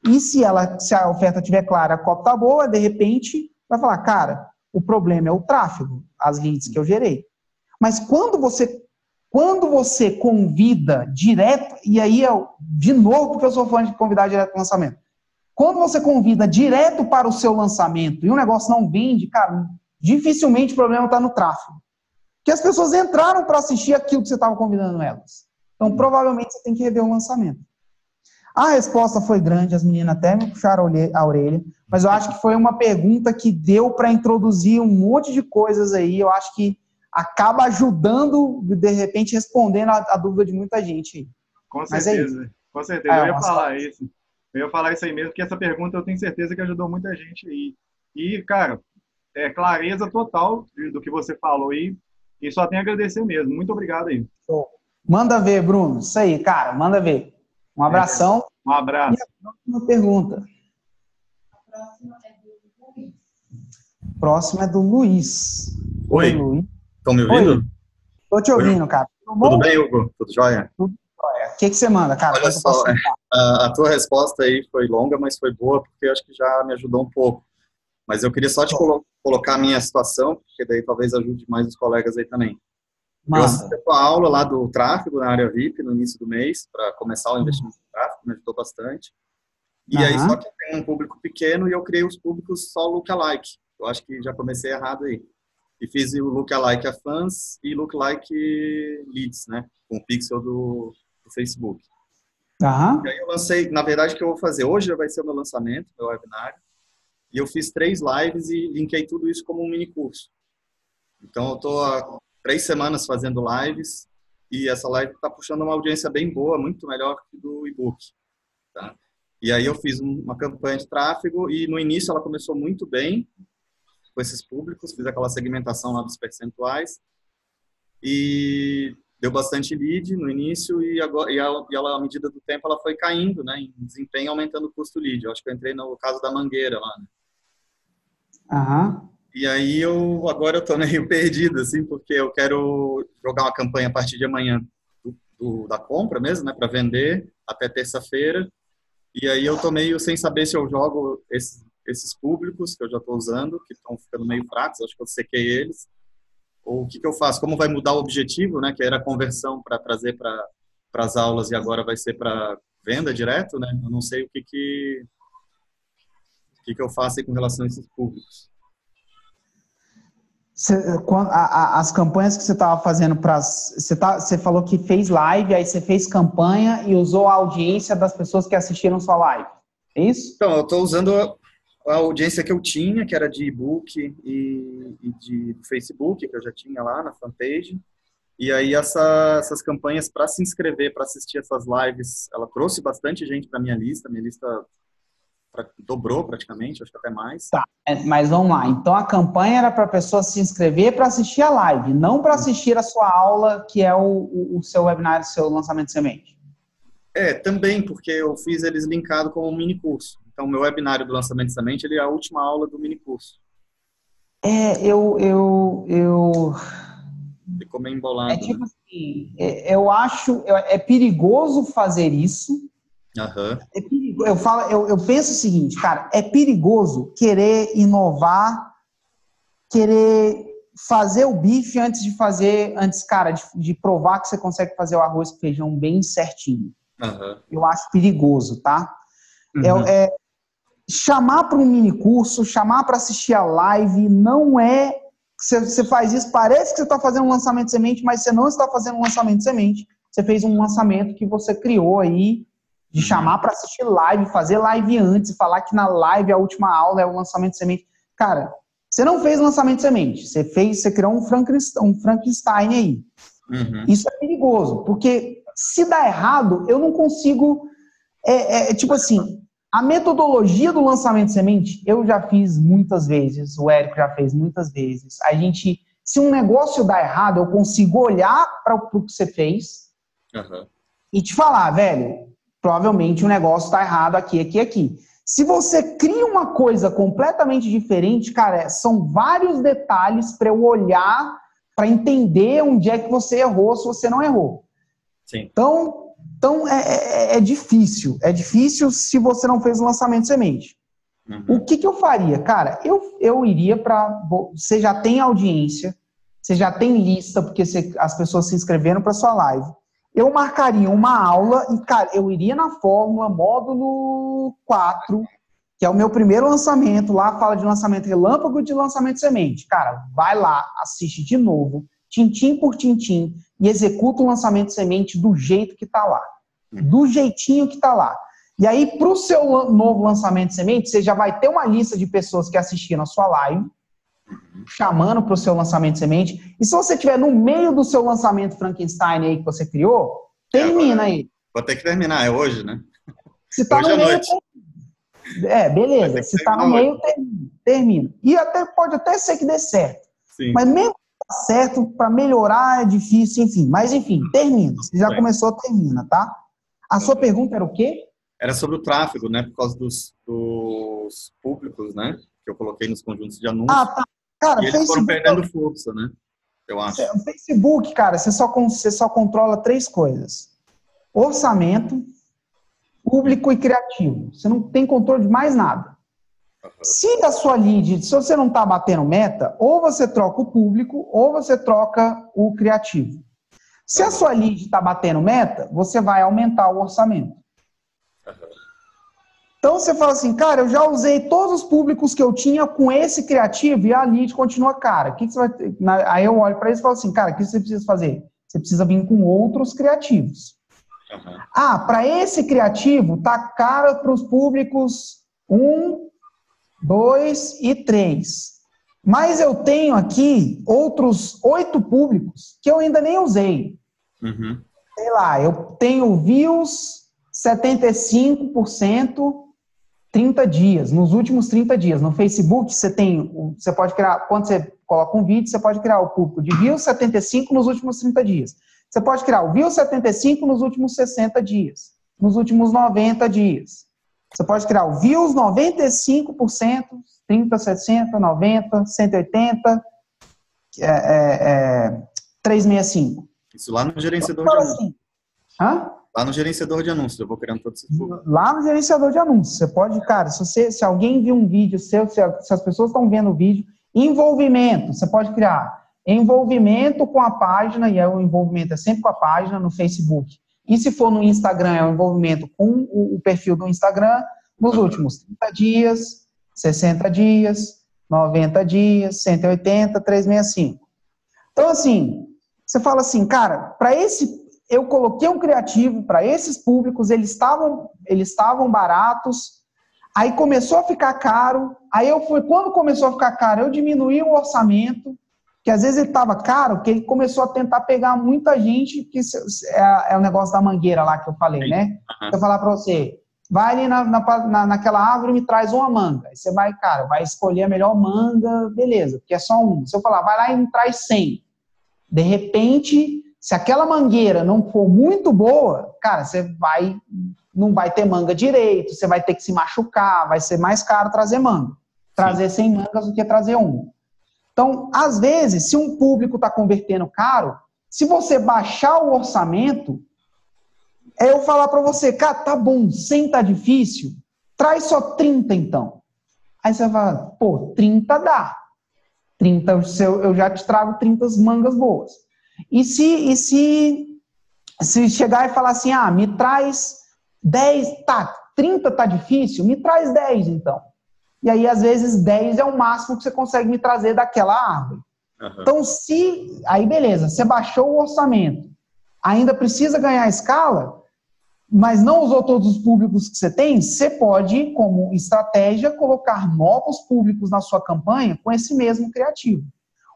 E se a oferta estiver clara, a copy está boa, de repente, vai falar, cara, o problema é o tráfego, as leads que eu gerei. Mas quando você convida direto, e aí, de novo, porque eu sou fã de convidar direto para o lançamento. Quando você convida direto para o seu lançamento e o negócio não vende, cara, dificilmente o problema está no tráfego. Porque as pessoas entraram para assistir aquilo que você estava convidando elas. Então, provavelmente, você tem que rever o lançamento. A resposta foi grande, as meninas até me puxaram a orelha, mas eu acho que foi uma pergunta que deu para introduzir um monte de coisas aí. Eu acho que acaba ajudando, de repente, respondendo a dúvida de muita gente. Com certeza, com certeza. Eu ia falar isso aí mesmo, porque essa pergunta eu tenho certeza que ajudou muita gente aí. E, cara, clareza total do que você falou aí, e só tenho a agradecer mesmo. Muito obrigado aí. Manda ver, Bruno. Isso aí, cara, manda ver. Um abração. Um abraço. E a próxima pergunta. Próxima é do Luiz. Oi. Estão me ouvindo? Estou te ouvindo, cara. Tudo bem, Hugo? Tudo jóia? Tudo jóia. O que você manda, cara? Olha só, a tua resposta aí foi longa, mas foi boa, porque eu acho que já me ajudou um pouco. Mas eu queria só te colocar a minha situação, porque daí talvez ajude mais os colegas aí também. Eu assisti a aula lá do tráfego na área VIP no início do mês, para começar o investimento em tráfego, me ajudou bastante. E aí, só que tem um público pequeno e eu criei os públicos só lookalike. Eu acho que já comecei errado aí. E fiz o lookalike a fãs e lookalike leads, né? Com o pixel do Facebook. E aí eu lancei, na verdade, o que eu vou fazer? Hoje vai ser o meu lançamento, meu webinário. E eu fiz 3 lives e linkei tudo isso como um mini curso. Então, eu estou há 3 semanas fazendo lives e essa live está puxando uma audiência bem boa, muito melhor que do e-book. Tá? E aí eu fiz uma campanha de tráfego e no início ela começou muito bem com esses públicos, fiz aquela segmentação lá dos percentuais e deu bastante lead no início e ela, à medida do tempo ela foi caindo, né, em desempenho, aumentando o custo lead. Eu acho que eu entrei no caso da Mangueira lá, né? E aí agora eu tô meio perdido, assim, porque eu quero jogar uma campanha a partir de amanhã da compra mesmo, né, para vender até terça-feira. E aí eu tô meio sem saber se eu jogo esses públicos que eu já tô usando, que estão ficando meio fracos, acho que eu sequei eles. Ou o que eu faço? Como vai mudar o objetivo, né, que era a conversão para trazer para as aulas e agora vai ser para venda direto, né? Eu não sei o que eu faço aí com relação a esses públicos. As campanhas que você estava fazendo você falou que fez live, aí você fez campanha e usou a audiência das pessoas que assistiram sua live, é isso? Então, eu estou usando a audiência que eu tinha, que era de e-book e de Facebook, que eu já tinha lá na fanpage. E aí essas campanhas para se inscrever, para assistir essas lives, ela trouxe bastante gente para minha lista dobrou praticamente, acho que até mais. Tá, mas vamos lá. Então a campanha era para a pessoa se inscrever para assistir a live, não para assistir a sua aula, que é o seu webinar, o seu lançamento de semente. Também, porque eu fiz eles linkados com um mini curso. Então, meu webinário do lançamento de semente, ele é a última aula do mini curso. Ficou meio embolado. É tipo assim, eu acho, é perigoso fazer isso. É perigoso, eu penso o seguinte, cara, é perigoso querer inovar, querer fazer o bife cara, de provar que você consegue fazer o arroz com feijão bem certinho. Eu acho perigoso, tá? Chamar para um mini curso, chamar para assistir a live, não é... Você faz isso, parece que você está fazendo um lançamento de semente, mas você não está fazendo um lançamento de semente. Você fez um lançamento que você criou aí, de chamar para assistir live, fazer live antes, e falar que na live a última aula é o lançamento de semente. Cara, você não fez lançamento de semente, você criou um Frankenstein aí. Isso é perigoso, porque se dá errado, eu não consigo... tipo assim, a metodologia do lançamento de semente, eu já fiz muitas vezes, o Érico já fez muitas vezes. Se um negócio dá errado, eu consigo olhar para o que você fez e te falar, velho, provavelmente o negócio está errado aqui, aqui, aqui. Se você cria uma coisa completamente diferente, cara, são vários detalhes para eu olhar, para entender onde é que você errou, se você não errou. Sim. Então é difícil. É difícil se você não fez o lançamento de semente. O que eu faria? Cara, eu iria para... Você já tem audiência, você já tem lista, porque as pessoas se inscreveram para sua live. Eu marcaria uma aula e, cara, eu iria na fórmula, módulo 4, que é o meu primeiro lançamento. Lá fala de lançamento relâmpago e de lançamento de semente. Cara, vai lá, assiste de novo, tintim por tintim, e executa o lançamento de semente do jeito que está lá. Do jeitinho que está lá. E aí, para o seu novo lançamento de semente, você já vai ter uma lista de pessoas que assistiram a sua live, chamando para o seu lançamento de semente. E se você estiver no meio do seu lançamento Frankenstein aí que você criou, termina aí. Vou ter que terminar, é hoje, né? Se está no meio, beleza. Se está no meio, termina. E pode até ser que dê certo. Sim. Mas mesmo que dê certo, para melhorar é difícil, enfim. Mas enfim, termina. Se já começou, termina, tá? A sua pergunta era o quê? Era sobre o tráfego, né? Por causa dos públicos, né? Que eu coloquei nos conjuntos de anúncios. Ah, tá. Cara, e eles foram perdendo força, né? Eu acho. O Facebook, cara, você só controla 3 coisas. Orçamento, público e criativo. Você não tem controle de mais nada. Se a sua lead, se você não está batendo meta, ou você troca o público, ou você troca o criativo. Se a sua lead está batendo meta, você vai aumentar o orçamento. Então você fala assim, cara, eu já usei todos os públicos que eu tinha com esse criativo e a lead continua cara. O que você vai ter? Aí eu olho para eles e falo assim, cara, o que você precisa fazer? Você precisa vir com outros criativos. Para esse criativo, tá caro para os públicos 1, 2 e 3. Mas eu tenho aqui outros 8 públicos que eu ainda nem usei. Sei lá, eu tenho views 75%, 30 dias, nos últimos 30 dias. No Facebook, você pode criar, quando você coloca um vídeo, você pode criar o público de views 75 nos últimos 30 dias. Você pode criar o views 75 nos últimos 60 dias, nos últimos 90 dias. Você pode criar o views 95%, 30, 60, 90, 180, 365. Isso lá no gerenciador de anúncios. Hã? Lá no gerenciador de anúncios, eu vou criando todos esses públicos. Lá no gerenciador de anúncios. Você pode, cara, se alguém viu um vídeo seu, se as pessoas estão vendo o vídeo, envolvimento, você pode criar envolvimento com a página, e o envolvimento é sempre com a página no Facebook. E se for no Instagram, é o envolvimento com o perfil do Instagram nos últimos 30 dias, 60 dias, 90 dias, 180, 365. Então, assim, você fala assim, cara, eu coloquei um criativo para esses públicos, eles estavam baratos, aí começou a ficar caro, quando começou a ficar caro, eu diminuí o orçamento, que às vezes ele estava caro, porque ele começou a tentar pegar muita gente, que é o negócio da mangueira lá que eu falei, né? Eu falar para você, vai ali naquela árvore e me traz uma manga. Aí você vai escolher a melhor manga, beleza, porque é só um. Se eu falar, vai lá e me traz 100. De repente, se aquela mangueira não for muito boa, cara, não vai ter manga direito, você vai ter que se machucar, vai ser mais caro trazer manga. Trazer 100 mangas do que trazer uma. Então, às vezes, se um público está convertendo caro, se você baixar o orçamento, eu falar para você, cara, tá bom, 100 tá difícil, traz só 30 então. Aí você fala, 30 dá. 30, eu já te trago 30 mangas boas. E se chegar e falar assim, me traz 10, 30 tá difícil, me traz 10 então. E aí, às vezes, 10 é o máximo que você consegue me trazer daquela árvore. Então, aí beleza, você baixou o orçamento, ainda precisa ganhar escala, mas não usou todos os públicos que você tem, você pode, como estratégia, colocar novos públicos na sua campanha com esse mesmo criativo.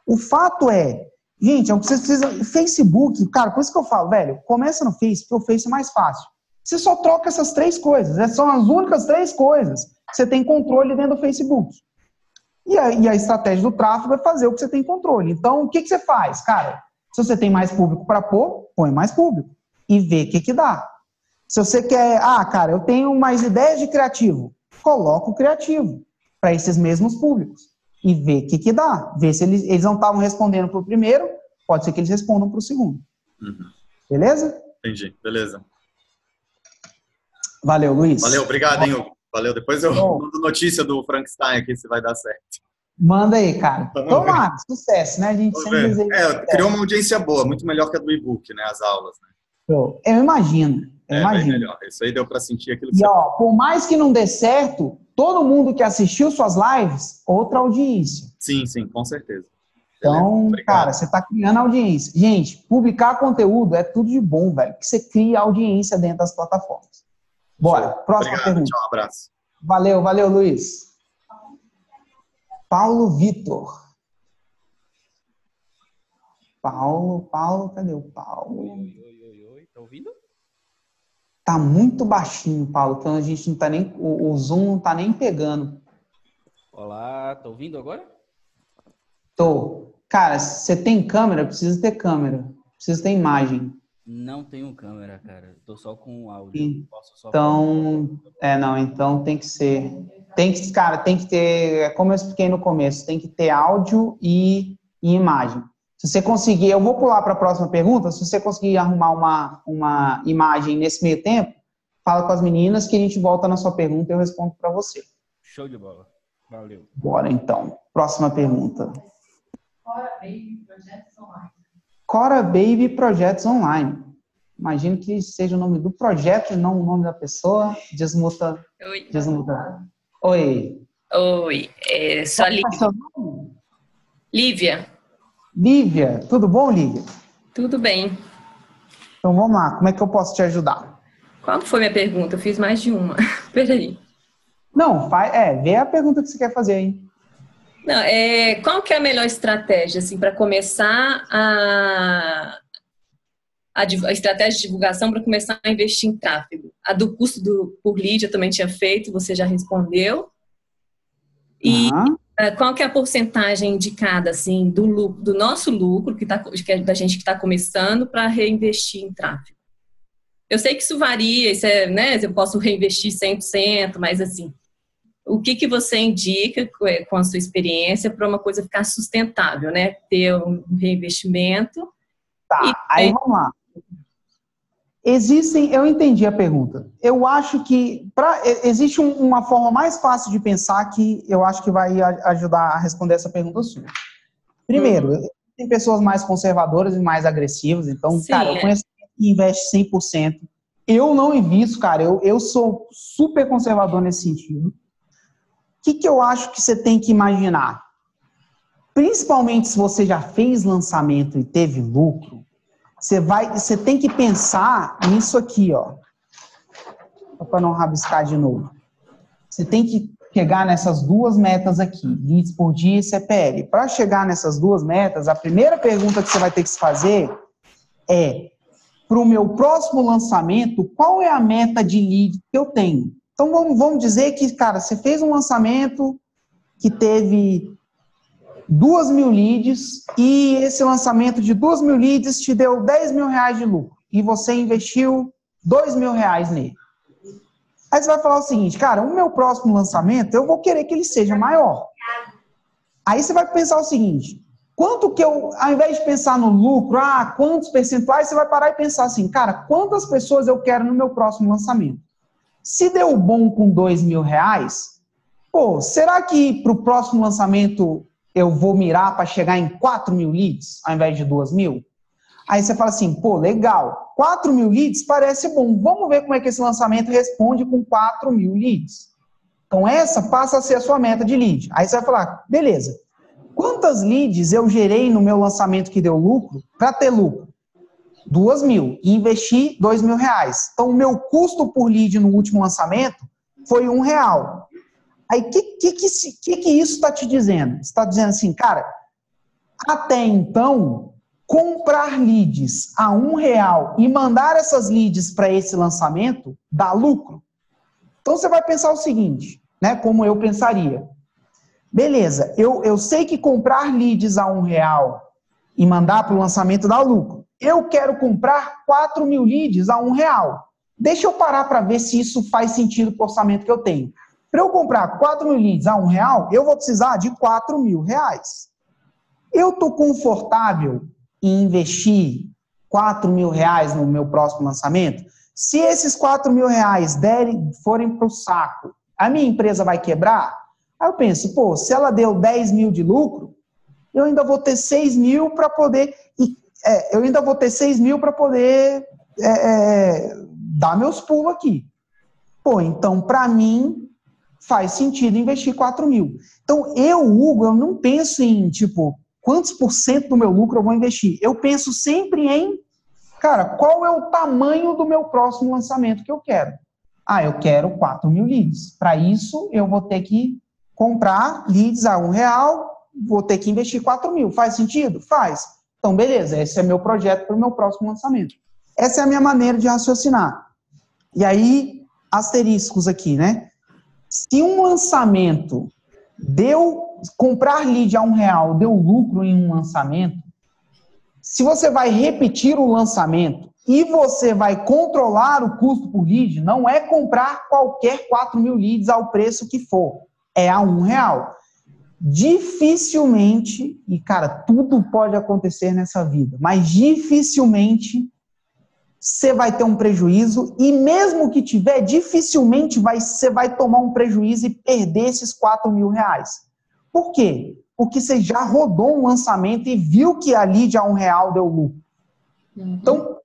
O fato é Gente, você precisa... Facebook, cara, por isso que eu falo, velho, começa no Face, porque o Face é mais fácil. Você só troca essas 3 coisas. São as únicas 3 coisas que você tem controle dentro do Facebook. E a estratégia do tráfego é fazer o que você tem controle. Então, o que você faz? Cara, se você tem mais público para pôr, põe mais público. E vê o que dá. Se você quer... cara, eu tenho mais ideias de criativo. Coloca o criativo para esses mesmos públicos. E vê o que dá. Vê se eles não estavam respondendo para o primeiro, pode ser que eles respondam para o segundo. Beleza? Entendi, beleza. Valeu, Luiz. Valeu, obrigado, hein, Hugo. Valeu. Depois eu mando notícia do Frankenstein aqui, se vai dar certo. Manda aí, cara. Tomara, sucesso, né? A gente sempre deseja. Criou uma audiência boa, muito melhor que a do e-book, né? As aulas, né? Eu imagino. Imagino. Melhor. Isso aí deu para sentir aquilo que E, por mais que não dê certo, todo mundo que assistiu suas lives, outra audiência. Sim, com certeza. Então, cara, você está criando audiência. Gente, publicar conteúdo é tudo de bom, velho. Que você cria audiência dentro das plataformas. Bora, próxima pergunta. Tchau, um abraço. Valeu, Luiz. Paulo Vitor. Paulo, cadê o Paulo? Oi, tá ouvindo? Tá muito baixinho, Paulo, então a gente não tá nem, o Zoom não tá nem pegando. Olá, tá ouvindo agora? Tô. Cara, você tem câmera? Precisa ter câmera. Precisa ter imagem. Não tenho câmera, cara. Tô só com áudio. Então tem que ser. Tem que ter, como eu expliquei no começo, tem que ter áudio e imagem. Se você conseguir, eu vou pular para a próxima pergunta, se você conseguir arrumar uma imagem nesse meio tempo, fala com as meninas que a gente volta na sua pergunta e eu respondo para você. Show de bola. Valeu. Bora então. Próxima pergunta. Cora Baby Projetos Online. Cora Baby Projetos Online. Imagino que seja o nome do projeto e não o nome da pessoa. Desmuta. Oi. Oi. Oi. Sou a Lívia. Lívia. Tudo bom, Lívia? Tudo bem. Então vamos lá. Como é que eu posso te ajudar? Qual foi minha pergunta? Eu fiz mais de uma. Peraí. Não, vê a pergunta que você quer fazer aí. Não, qual que é a melhor estratégia assim, para começar a estratégia de divulgação para começar a investir em tráfego? A do custo por lead eu também tinha feito, você já respondeu. E qual que é a porcentagem indicada assim, do nosso lucro, que é da gente que está começando, para reinvestir em tráfego? Eu sei que isso varia, né, eu posso reinvestir 100%, mas assim, o que você indica com a sua experiência para uma coisa ficar sustentável, né? Ter um reinvestimento. Tá, aí vamos lá. Eu entendi a pergunta. Eu acho que existe uma forma mais fácil de pensar que eu acho que vai ajudar a responder essa pergunta sua. Primeiro, tem pessoas mais conservadoras e mais agressivas, então, sim, cara, eu conheço quem investe 100%. Eu não invisto, cara, eu sou super conservador nesse sentido. O que eu acho que você tem que imaginar? Principalmente se você já fez lançamento e teve lucro, você tem que pensar nisso aqui, ó. Só para não rabiscar de novo. Você tem que chegar nessas 2 metas aqui, leads por dia e CPL. Para chegar nessas 2 metas, a primeira pergunta que você vai ter que se fazer é: para o meu próximo lançamento, qual é a meta de lead que eu tenho? Então, vamos dizer que, cara, você fez um lançamento que teve 2.000 leads e esse lançamento de 2.000 leads te deu R$10.000 de lucro e você investiu R$2.000 nele. Aí você vai falar o seguinte, cara, o meu próximo lançamento, eu vou querer que ele seja maior. Aí você vai pensar o seguinte, quanto que eu, ao invés de pensar no lucro, quantos percentuais, você vai parar e pensar assim, cara, quantas pessoas eu quero no meu próximo lançamento? Se deu bom com R$2.000, pô, será que para o próximo lançamento eu vou mirar para chegar em 4.000 leads ao invés de 2.000? Aí você fala assim, pô, legal, 4.000 leads parece bom, vamos ver como é que esse lançamento responde com 4.000 leads. Então essa passa a ser a sua meta de lead. Aí você vai falar, beleza, quantas leads eu gerei no meu lançamento que deu lucro para ter lucro? 2.000 e investi R$2.000. Então, o meu custo por lead no último lançamento foi R$1. Aí, o que isso está te dizendo? Está dizendo assim, cara, até então, comprar leads a R$1 e mandar essas leads para esse lançamento dá lucro? Então você vai pensar o seguinte, né? Como eu pensaria. Beleza, eu sei que comprar leads a R$1 e mandar para o lançamento dá lucro. Eu quero comprar 4.000 leads a R$1. Deixa eu parar para ver se isso faz sentido para o orçamento que eu tenho. Para eu comprar 4.000 leads a R$1, eu vou precisar de R$4.000. Eu estou confortável em investir R$4.000 no meu próximo lançamento? Se esses R$4.000 forem para o saco, a minha empresa vai quebrar? Aí eu penso, pô, se ela deu 10.000 de lucro, eu ainda vou ter 6.000 para poder... dar meus pulos aqui. Pô, então, para mim, faz sentido investir 4.000. Então, Hugo, eu não penso em, tipo, quantos % do meu lucro eu vou investir. Eu penso sempre em, cara, qual é o tamanho do meu próximo lançamento que eu quero? Ah, eu quero 4.000 leads. Para isso, eu vou ter que comprar leads a R$1, vou ter que investir 4.000. Faz sentido? Faz. Então, beleza, esse é meu projeto para o meu próximo lançamento. Essa é a minha maneira de raciocinar. E aí, asteriscos aqui, né? Se um lançamento comprar lead a R$1 deu lucro em um lançamento, se você vai repetir o lançamento e você vai controlar o custo por lead, não é comprar qualquer 4.000 leads ao preço que for, é a R$1. Dificilmente, e cara, tudo pode acontecer nessa vida, mas dificilmente você vai ter um prejuízo, e mesmo que tiver, dificilmente você vai tomar um prejuízo e perder esses R$4.000. Por quê? Porque você já rodou um lançamento e viu que a lead a R$1 deu lucro. Então,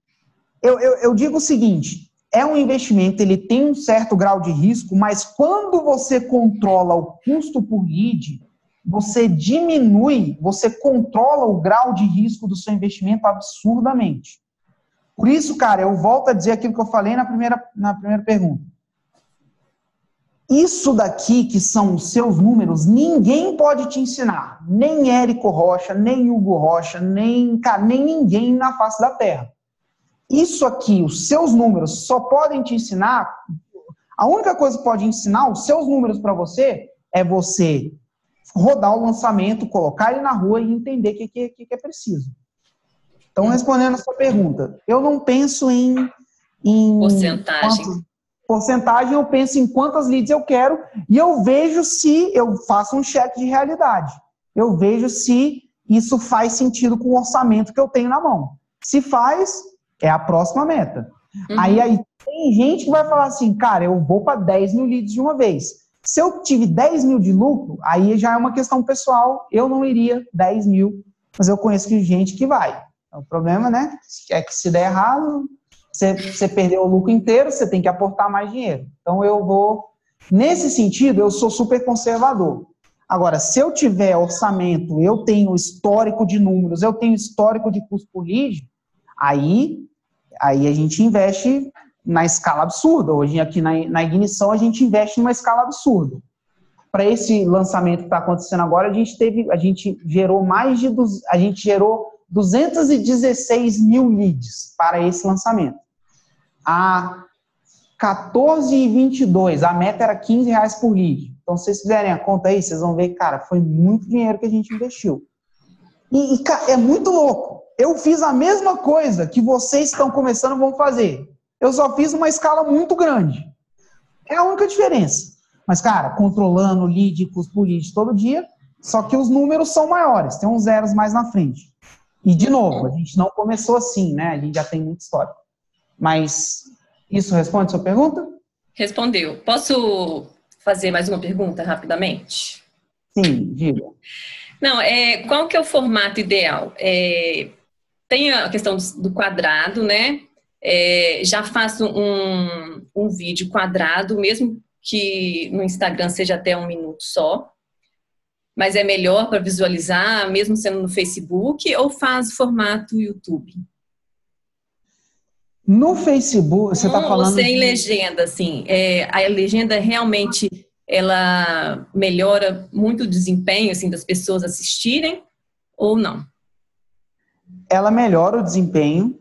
eu digo o seguinte, é um investimento, ele tem um certo grau de risco, mas quando você controla o custo por lead, você diminui, você controla o grau de risco do seu investimento absurdamente. Por isso, cara, eu volto a dizer aquilo que eu falei na primeira pergunta. Isso daqui, que são os seus números, ninguém pode te ensinar. Nem Érico Rocha, nem Hugo Rocha, nem ninguém na face da Terra. Isso aqui, os seus números, só podem te ensinar... A única coisa que pode ensinar os seus números para você é você rodar o lançamento, colocar ele na rua e entender o que é preciso. Então, respondendo a sua pergunta, eu não penso em porcentagem, eu penso em quantas leads eu quero e eu vejo se eu faço um cheque de realidade. Eu vejo se isso faz sentido com o orçamento que eu tenho na mão. Se faz, é a próxima meta. Aí tem gente que vai falar assim, cara, eu vou para 10.000 leads de uma vez. Se eu tive 10.000 de lucro, aí já é uma questão pessoal, eu não iria 10.000, mas eu conheço gente que vai. O problema, né, é que se der errado, você perdeu o lucro inteiro, você tem que aportar mais dinheiro. Então, nesse sentido, eu sou super conservador. Agora, se eu tiver orçamento, eu tenho histórico de números, eu tenho histórico de custo por lead, aí a gente investe na escala absurda. Hoje, aqui na Ignição, a gente investe numa escala absurda. Para esse lançamento que está acontecendo agora, a gente gerou 216.000 leads para esse lançamento. A 14h22, a meta era R$15 por lead. Então, se vocês fizerem a conta aí, vocês vão ver que, cara, foi muito dinheiro que a gente investiu. E é muito louco. Eu fiz a mesma coisa que vocês estão começando vão fazer. Eu só fiz uma escala muito grande. É a única diferença. Mas, cara, controlando lead, custo por lead todo dia, só que os números são maiores, tem uns zeros mais na frente. E, de novo, a gente não começou assim, né? A gente já tem muita história. Mas isso responde a sua pergunta? Respondeu. Posso fazer mais uma pergunta rapidamente? Sim, diga. Não, qual que é o formato ideal? Tem a questão do quadrado, né? Já faço um vídeo quadrado, mesmo que no Instagram seja até 1 minuto só. Mas é melhor para visualizar, mesmo sendo no Facebook, ou faz formato YouTube? No Facebook, você está falando... Sem legenda, assim. A legenda realmente, ela melhora muito o desempenho, assim, das pessoas assistirem, ou não? ela melhora o desempenho.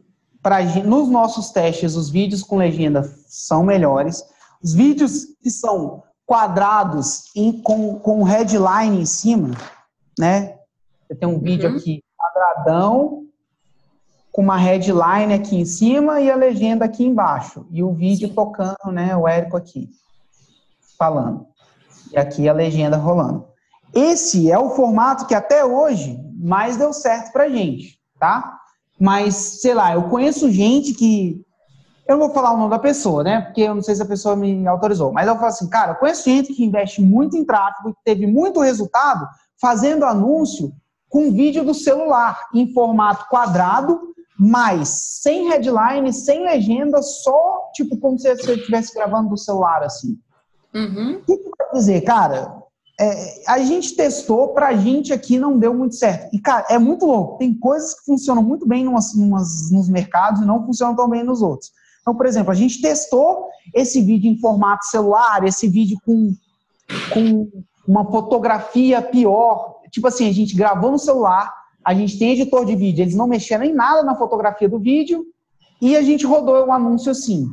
Nos nossos testes, os vídeos com legenda são melhores. Os vídeos que são quadrados com headline em cima, né? Você tem um vídeo aqui quadradão, com uma headline aqui em cima e a legenda aqui embaixo. E o vídeo tocando, né? O Érico aqui, falando. E aqui a legenda rolando. Esse é o formato que até hoje mais deu certo pra gente, tá? Mas, sei lá, eu conheço gente que... Eu não vou falar o nome da pessoa, né? Porque eu não sei se a pessoa me autorizou. Mas eu falo assim, cara, eu conheço gente que investe muito em tráfego e teve muito resultado fazendo anúncio com vídeo do celular, em formato quadrado, mas sem headline, sem legenda, só, tipo, como se você estivesse gravando do celular, assim. O que quer dizer, cara? A gente testou, pra gente aqui não deu muito certo. E, cara, é muito louco. Tem coisas que funcionam muito bem nos mercados e não funcionam tão bem nos outros. Então, por exemplo, a gente testou esse vídeo em formato celular, esse vídeo com uma fotografia pior. Tipo assim, a gente gravou no celular, a gente tem editor de vídeo, eles não mexeram em nada na fotografia do vídeo e a gente rodou o anúncio assim.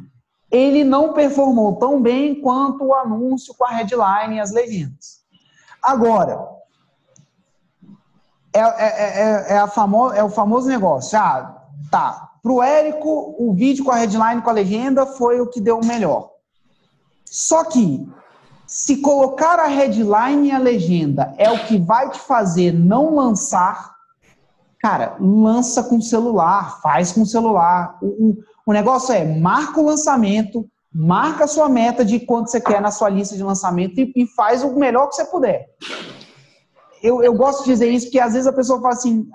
Ele não performou tão bem quanto o anúncio com a headline e as legendas. Agora, é o famoso negócio. Tá. Pro Érico, o vídeo com a headline, com a legenda, foi o que deu o melhor. Só que, se colocar a headline e a legenda é o que vai te fazer não lançar, cara, lança com celular, faz com celular. O negócio é, marca o lançamento, marca a sua meta de quanto você quer na sua lista de lançamento e faz o melhor que você puder. Eu gosto de dizer isso porque às vezes a pessoa fala assim,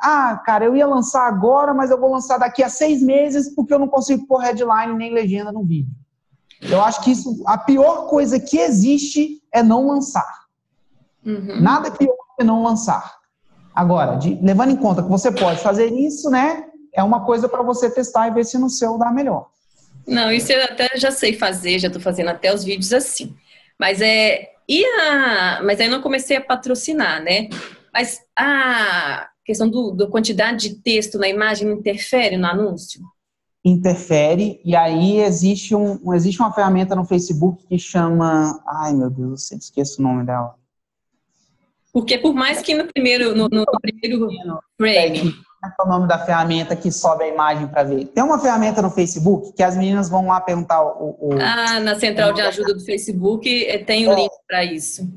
cara, eu ia lançar agora, mas eu vou lançar daqui a 6 meses porque eu não consigo pôr headline nem legenda no vídeo. Eu acho que isso, a pior coisa que existe é não lançar. Nada pior que não lançar. Agora, levando em conta que você pode fazer isso, né? É uma coisa para você testar e ver se no seu dá melhor. Não, isso eu até já sei fazer, já estou fazendo até os vídeos assim. Mas mas aí não comecei a patrocinar, né? Mas a questão da quantidade de texto na imagem interfere no anúncio? Interfere, e aí existe uma ferramenta no Facebook que chama... Ai, meu Deus, eu sempre esqueço o nome dela. Porque por mais que no primeiro frame... Qual é o nome da ferramenta que sobe a imagem para ver? Tem uma ferramenta no Facebook que as meninas vão lá perguntar na central de ajuda do Facebook tem o link para isso.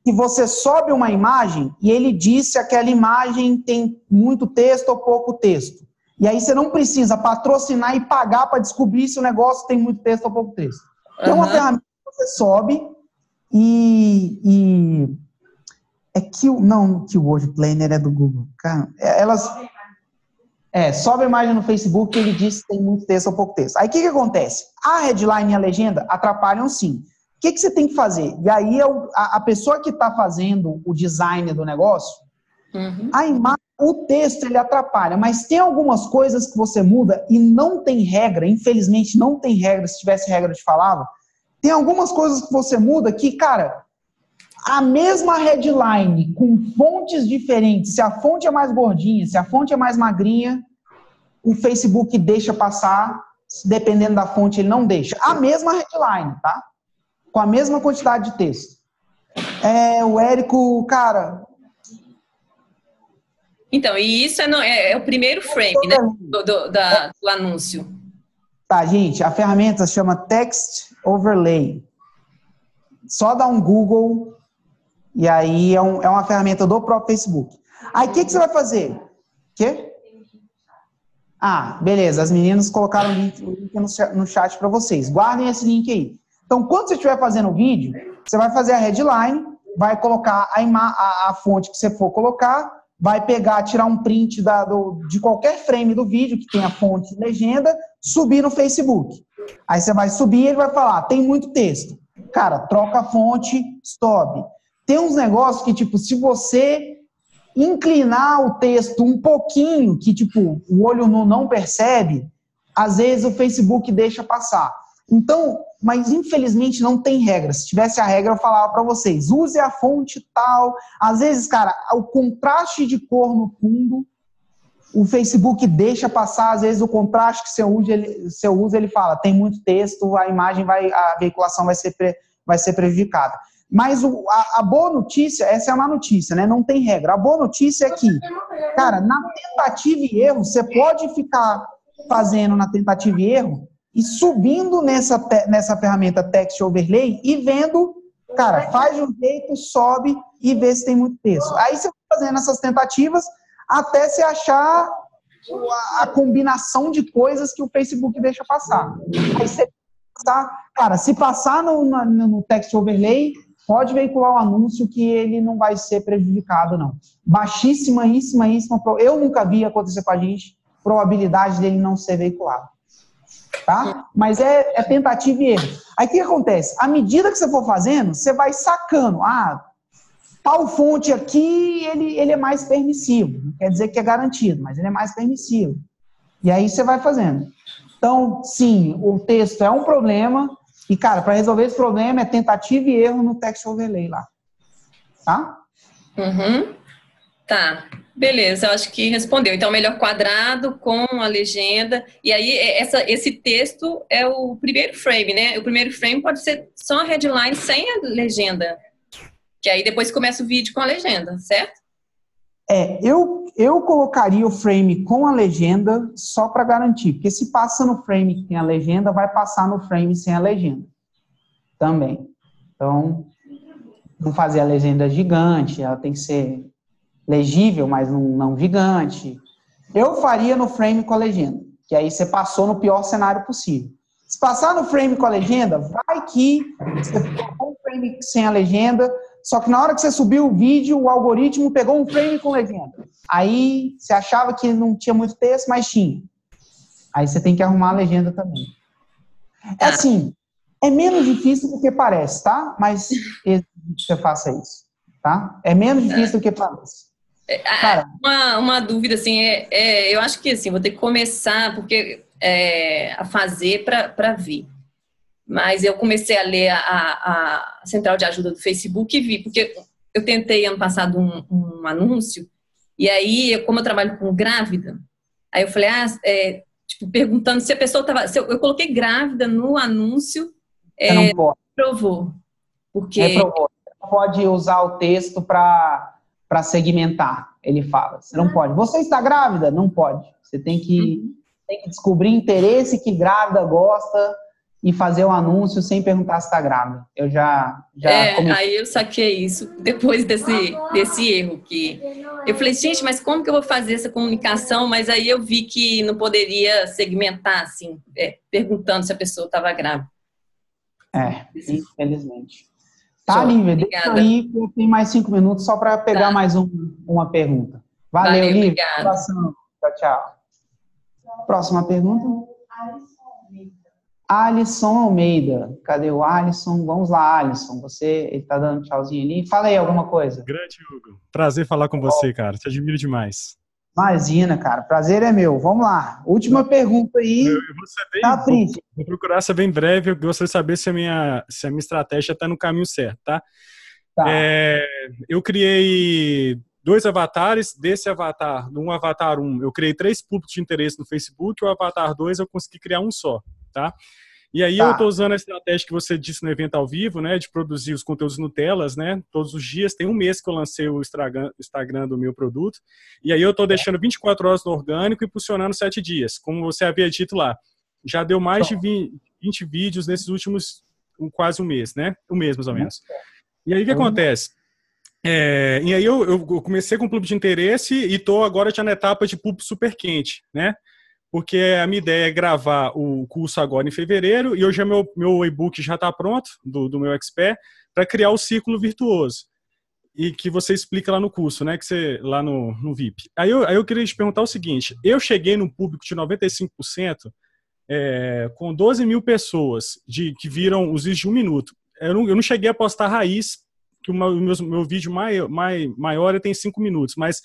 Que você sobe uma imagem e ele diz se aquela imagem tem muito texto ou pouco texto. E aí você não precisa patrocinar e pagar para descobrir se o negócio tem muito texto ou pouco texto. Tem uma ferramenta que você sobe e que o Word Planner é do Google. Cara, sobe a imagem no Facebook e ele diz se tem muito texto ou pouco texto. Aí o que acontece? A headline e a legenda atrapalham sim. O que você tem que fazer? E aí a pessoa que está fazendo o design do negócio, a imagem, o texto ele atrapalha, mas tem algumas coisas que você muda e não tem regra, infelizmente não tem regra, se tivesse regra eu te falava. Tem algumas coisas que você muda que, cara, a mesma headline com fontes diferentes, se a fonte é mais gordinha, se a fonte é mais magrinha, o Facebook deixa passar, dependendo da fonte ele não deixa. A mesma headline, tá? Com a mesma quantidade de texto. O Érico, cara... Então, e isso é o primeiro frame, né, do anúncio. Tá, gente, a ferramenta se chama Text Overlay. Só dá um Google... E aí é uma ferramenta do próprio Facebook. Aí o que você vai fazer? Quê? Beleza. As meninas colocaram o link no chat para vocês. Guardem esse link aí. Então, quando você estiver fazendo o vídeo, você vai fazer a headline, vai colocar a fonte que você for colocar, vai pegar, tirar um print de qualquer frame do vídeo que tem a fonte e legenda, subir no Facebook. Aí você vai subir e ele vai falar, tem muito texto. Cara, troca a fonte, sobe. Tem uns negócios que, tipo, se você inclinar o texto um pouquinho, que, tipo, o olho não percebe, às vezes o Facebook deixa passar. Então, mas infelizmente não tem regra. Se tivesse a regra, eu falava para vocês, use a fonte tal. Às vezes, cara, o contraste de cor no fundo o Facebook deixa passar, às vezes o contraste que você usa, ele fala, tem muito texto, a veiculação vai ser prejudicada. Mas a boa notícia, essa é a má notícia, né? Não tem regra. A boa notícia é que, cara, na tentativa e erro, você pode ficar fazendo na tentativa e erro e subindo nessa ferramenta Text Overlay e vendo, cara, faz de um jeito, sobe e vê se tem muito texto. Aí você vai fazendo essas tentativas até você achar a combinação de coisas que o Facebook deixa passar. Aí você cara, se passar no Text Overlay, pode veicular o anúncio que ele não vai ser prejudicado, não. Baixíssima. Eu nunca vi acontecer com a gente probabilidade dele não ser veiculado. Tá? Mas é tentativa e erro. Aí o que acontece? À medida que você for fazendo, você vai sacando. Tal fonte aqui, ele é mais permissivo. Não quer dizer que é garantido, mas ele é mais permissivo. E aí você vai fazendo. Então, sim, o texto é um problema. E, cara, para resolver esse problema é tentativa e erro no Text Overlay lá. Tá? Uhum. Tá. Beleza, eu acho que respondeu. Então, melhor quadrado com a legenda. E aí, esse texto é o primeiro frame, né? O primeiro frame pode ser só a headline sem a legenda. Que aí depois começa o vídeo com a legenda, certo? Eu colocaria o frame com a legenda só para garantir. Porque se passa no frame que tem a legenda, vai passar no frame sem a legenda. Também. Então, não fazer a legenda gigante, ela tem que ser legível, mas não gigante. Eu faria no frame com a legenda, que aí você passou no pior cenário possível. Se passar no frame com a legenda, vai que você colocou um frame sem a legenda, só que na hora que você subiu o vídeo, o algoritmo pegou um frame com legenda. Aí você achava que não tinha muito texto, mas tinha. Aí você tem que arrumar a legenda também. É assim, é menos difícil do que parece, tá? Mas você faça isso, tá? É menos difícil do que parece. Cara, uma dúvida, assim, eu acho que, assim, vou ter que começar, porque a fazer para ver. Mas eu comecei a ler a central de ajuda do Facebook e vi, porque eu tentei ano passado um anúncio, e aí, como eu trabalho com grávida, aí eu falei, tipo, perguntando se a pessoa estava... Eu coloquei grávida no anúncio, não pode. Reprovou. Porque... Reprovou. Você não pode usar o texto para segmentar, ele fala. Você não pode. Você está grávida? Não pode. Você tem que descobrir interesse que grávida gosta e fazer o anúncio sem perguntar se está grávida. Eu já aí eu saquei isso depois desse erro. Que eu falei, gente, mas como que eu vou fazer essa comunicação? Mas aí eu vi que não poderia segmentar, assim, perguntando se a pessoa estava grávida. Infelizmente. Tá, Lívia, deixa aí, eu tenho mais 5 minutos só para pegar mais uma pergunta. Valeu, Lívia. Tchau, tchau. Próxima pergunta. Alisson Almeida. Cadê o Alisson? Vamos lá, Alisson. Ele está dando tchauzinho ali. Fala aí alguma coisa. Grande, Hugo. Prazer falar com você, cara. Te admiro demais. Imagina, cara. Prazer é meu. Vamos lá. Última pergunta aí. Vou procurar ser bem breve. Eu gostaria de saber se a minha estratégia está no caminho certo, tá? Eu criei 2 avatares. Desse avatar, no avatar 1, eu criei 3 públicos de interesse no Facebook. O avatar 2, eu consegui criar um só, tá? E aí eu estou usando a estratégia que você disse no evento ao vivo, né, de produzir os conteúdos Nutelas, né, todos os dias. Tem um mês que eu lancei o Instagram do meu produto, e aí eu estou deixando 24 horas no orgânico e impulsionando 7 dias, como você havia dito lá. Já deu mais de 20 vídeos nesses últimos quase um mês, né, um mês mais ou menos. E aí o que acontece? E aí eu comecei com o público de interesse e estou agora já na etapa de público super quente, né? Porque a minha ideia é gravar o curso agora em fevereiro e hoje meu e-book já está pronto, do meu expert, para criar o círculo virtuoso. E que você explica lá no curso, né? Lá no VIP. Aí eu queria te perguntar o seguinte, eu cheguei num público de 95% com 12 mil pessoas que viram os vídeos de 1 minuto. Eu não cheguei a postar raiz, que o meu vídeo maior tem 5 minutos, mas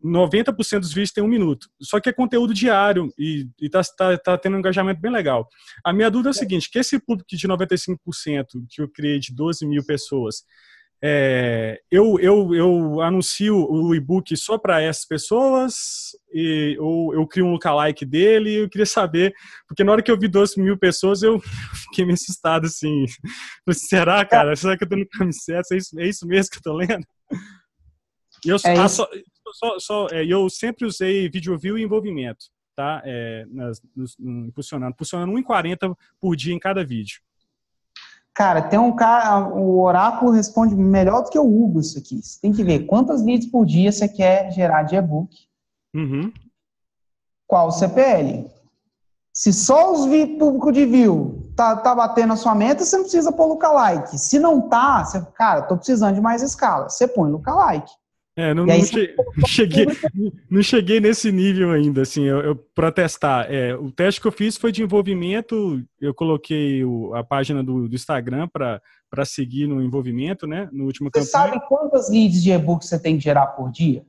90% dos vídeos tem 1 minuto. Só que é conteúdo diário e tá tendo um engajamento bem legal. A minha dúvida é o seguinte, que esse público de 95% que eu criei de 12 mil pessoas, eu anuncio o e-book só para essas pessoas ou eu crio um lookalike dele. Eu queria saber, porque na hora que eu vi 12 mil pessoas, eu fiquei meio assustado, assim. Será, cara? Será que eu tô no caminho certo? É isso mesmo que eu tô lendo? E eu sempre usei vídeo view e envolvimento, tá? Impulsionando 1,40 por dia em cada vídeo. Cara, tem um cara, o Oráculo responde melhor do que o Hugo isso aqui. Você tem que ver quantas leads por dia você quer gerar de e-book. Uhum. Qual o CPL. Se só os público de view tá batendo a sua meta, você não precisa pôr lookalike. Se não tá, cara, tô precisando de mais escala. Você põe lookalike. Não cheguei nesse nível ainda, assim, para testar. O teste que eu fiz foi de envolvimento, eu coloquei a página do Instagram para seguir no envolvimento, né, no último campanha. Você sabe quantas leads de e-book você tem que gerar por dia?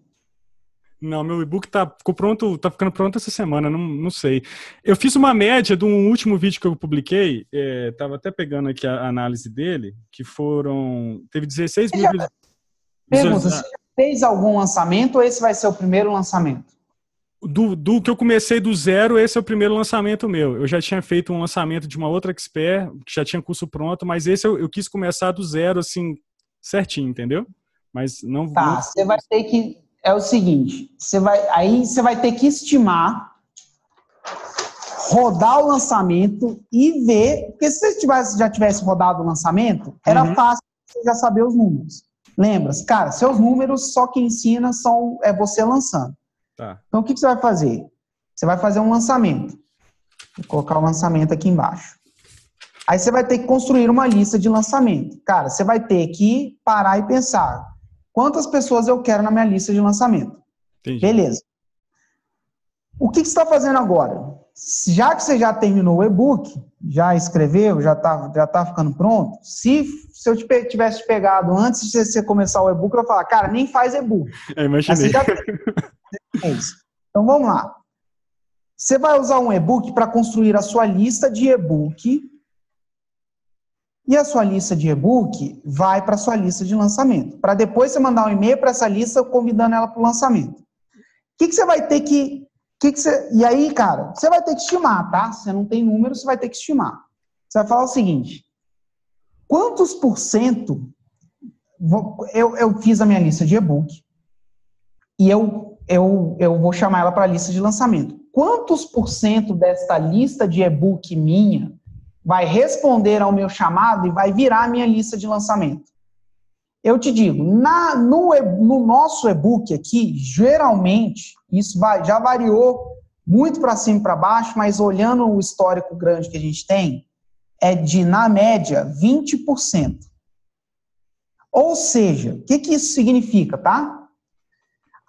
Não, meu e-book tá ficando pronto essa semana, não sei. Eu fiz uma média de um último vídeo que eu publiquei, tava até pegando aqui a análise dele, que teve 16 mil Pergunta, você já fez algum lançamento ou esse vai ser o primeiro lançamento? Do que eu comecei do zero, esse é o primeiro lançamento meu. Eu já tinha feito um lançamento de uma outra expert, que já tinha curso pronto, mas esse eu quis começar do zero, assim, certinho, entendeu? Mas não... Tá, você vai ter que... É o seguinte, você vai ter que estimar, rodar o lançamento e ver... Porque se você já tivesse rodado o lançamento, era fácil você já saber os números. Lembra? Cara, seus números, só quem ensina é você lançando. Tá. Então, o que você vai fazer? Você vai fazer um lançamento. Vou colocar o lançamento aqui embaixo. Aí você vai ter que construir uma lista de lançamento. Cara, você vai ter que parar e pensar. Quantas pessoas eu quero na minha lista de lançamento? Entendi. Beleza. O que você está fazendo agora? Já que você já terminou o e-book, já escreveu, já tá ficando pronto, se eu tivesse pegado antes de você começar o e-book, eu ia falar, cara, nem faz e-book. Imaginei. Então, vamos lá. Você vai usar um e-book para construir a sua lista de e-book e a sua lista de e-book vai para a sua lista de lançamento. Para depois você mandar um e-mail para essa lista convidando ela para o lançamento. O que você vai ter que... E aí, cara, você vai ter que estimar, tá? Você não tem número, você vai ter que estimar. Você vai falar o seguinte, quantos por cento... Eu fiz a minha lista de e-book e eu vou chamar ela para a lista de lançamento. Quantos por cento desta lista de e-book minha vai responder ao meu chamado e vai virar a minha lista de lançamento? Eu te digo, no nosso e-book aqui, geralmente, isso já variou muito para cima e para baixo, mas olhando o histórico grande que a gente tem, é de, na média, 20%. Ou seja, o que isso significa, tá?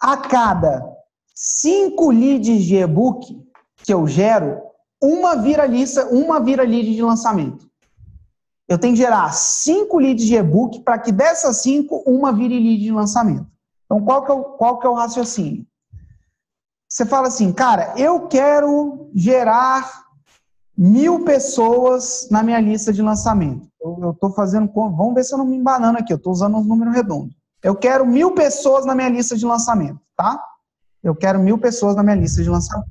A cada 5 leads de e-book que eu gero, uma vira lead de lançamento. Eu tenho que gerar 5 leads de e-book para que dessas 5, uma vire lead de lançamento. Então, qual que é o raciocínio? Você fala assim, cara, eu quero gerar 1.000 pessoas na minha lista de lançamento. Eu estou fazendo... Vamos ver se eu não me embanando aqui. Eu estou usando uns números redondos. Eu quero 1.000 pessoas na minha lista de lançamento, tá? Eu quero 1.000 pessoas na minha lista de lançamento.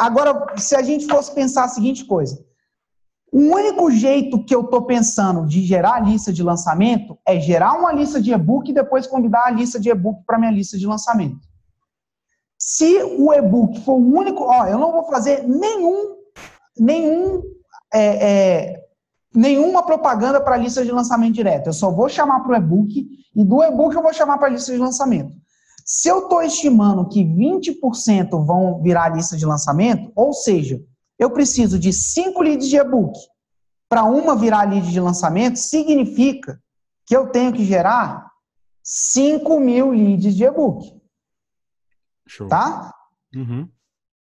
Agora, se a gente fosse pensar a seguinte coisa, o único jeito que eu estou pensando de gerar a lista de lançamento é gerar uma lista de e-book e depois convidar a lista de e-book para minha lista de lançamento. Se o e-book for o único... eu não vou fazer nenhuma propaganda para a lista de lançamento direto. Eu só vou chamar para o e-book e do e-book eu vou chamar para a lista de lançamento. Se eu estou estimando que 20% vão virar a lista de lançamento, ou seja, eu preciso de 5 leads de e-book para uma virar lead de lançamento, significa que eu tenho que gerar 5.000 leads de e-book. Show. Tá? Uhum.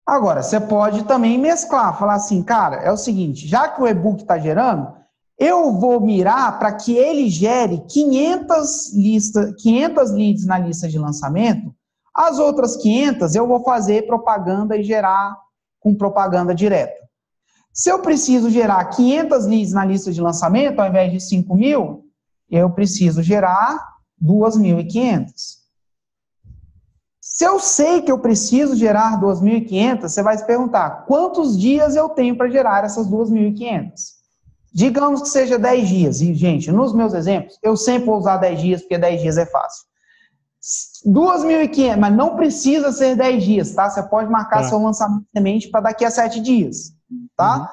Agora, você pode também mesclar, falar assim, cara, é o seguinte, já que o e-book está gerando, eu vou mirar para que ele gere 500 leads na lista de lançamento, as outras 500 eu vou fazer propaganda e gerar com propaganda direta. Se eu preciso gerar 500 leads na lista de lançamento, ao invés de 5.000, eu preciso gerar 2.500. Se eu sei que eu preciso gerar 2.500, você vai se perguntar, quantos dias eu tenho para gerar essas 2.500? Digamos que seja 10 dias. E, gente, nos meus exemplos, eu sempre vou usar 10 dias, porque 10 dias é fácil. 2.500, mas não precisa ser 10 dias, tá? Você pode marcar seu lançamento de semente para daqui a 7 dias, tá?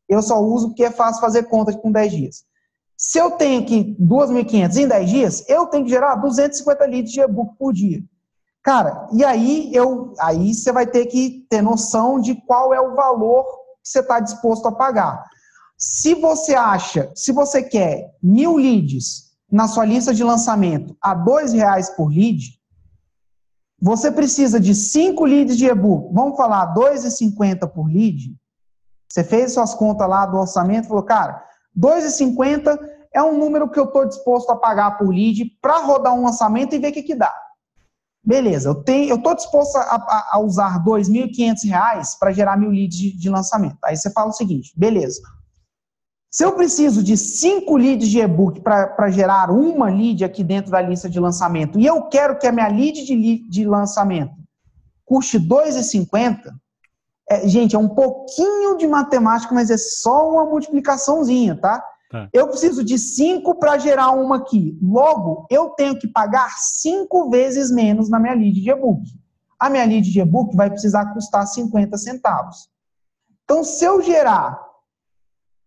Eu só uso porque é fácil fazer conta com 10 dias. Se eu tenho aqui 2.500 em 10 dias, eu tenho que gerar 250 leads de e-book por dia. Cara, e aí você vai ter que ter noção de qual é o valor que você está disposto a pagar. Se você quer 1.000 leads na sua lista de lançamento a R$2 por lead, você precisa de 5 leads de e-book. Vamos falar R$2,50 por lead? Você fez suas contas lá do orçamento e falou, cara, R$2,50 é um número que eu estou disposto a pagar por lead para rodar um lançamento e ver o que dá. Beleza, eu estou disposto a usar R$2.500 para gerar 1.000 leads de lançamento. Aí você fala o seguinte, beleza. Se eu preciso de 5 leads de e-book para gerar uma lead aqui dentro da lista de lançamento e eu quero que a minha lead de lançamento custe R$2,50, gente, é um pouquinho de matemática, mas é só uma multiplicaçãozinha, tá? Eu preciso de 5 para gerar uma aqui. Logo, eu tenho que pagar 5 vezes menos na minha lead de e-book. A minha lead de e-book vai precisar custar 50 centavos. Então, se eu gerar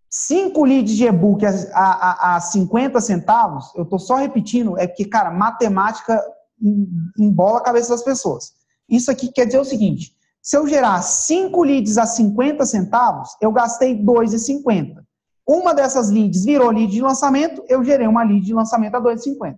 5 leads de e-book a 50 centavos, eu estou só repetindo, é porque, cara, matemática embola a cabeça das pessoas. Isso aqui quer dizer o seguinte, se eu gerar 5 leads a 50 centavos, eu gastei R$2,50. Uma dessas leads virou lead de lançamento, eu gerei uma lead de lançamento a R$2,50.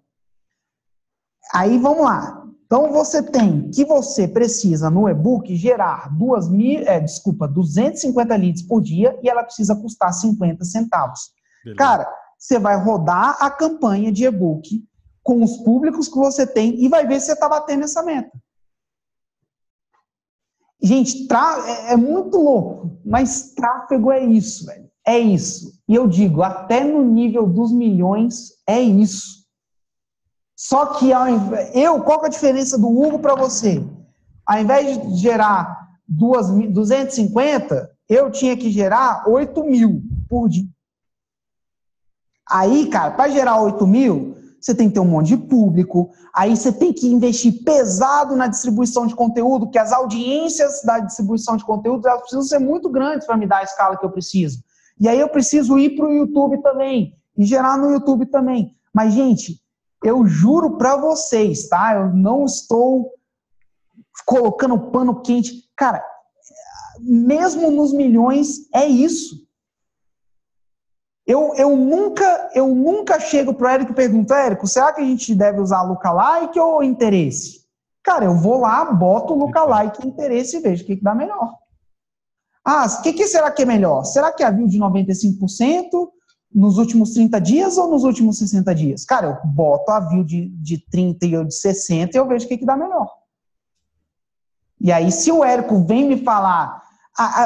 Aí, vamos lá. Então, você precisa no e-book gerar 250 leads por dia e ela precisa custar 50 centavos. Beleza. Cara, você vai rodar a campanha de e-book com os públicos que você tem e vai ver se você está batendo essa meta. Gente, é muito louco, mas tráfego é isso, velho. É isso. E eu digo, até no nível dos milhões, é isso. Só que, qual que é a diferença do Hugo para você? Ao invés de gerar 250, eu tinha que gerar 8.000 por dia. Aí, cara, para gerar 8.000, você tem que ter um monte de público, aí você tem que investir pesado na distribuição de conteúdo, que as audiências da distribuição de conteúdo, elas precisam ser muito grandes para me dar a escala que eu preciso. E aí eu preciso ir para o YouTube também, e gerar no YouTube também. Mas, gente, eu juro para vocês, tá? Eu não estou colocando pano quente. Cara, mesmo nos milhões, é isso. Eu nunca chego pro Érico e pergunto, Érico, será que a gente deve usar lookalike ou interesse? Cara, eu vou lá, boto lookalike e interesse e vejo o que dá melhor. O que será que é melhor? Será que é a view de 95% nos últimos 30 dias ou nos últimos 60 dias? Cara, eu boto a view de 30 e eu de 60 e eu vejo o que dá melhor. E aí, se o Érico vem me falar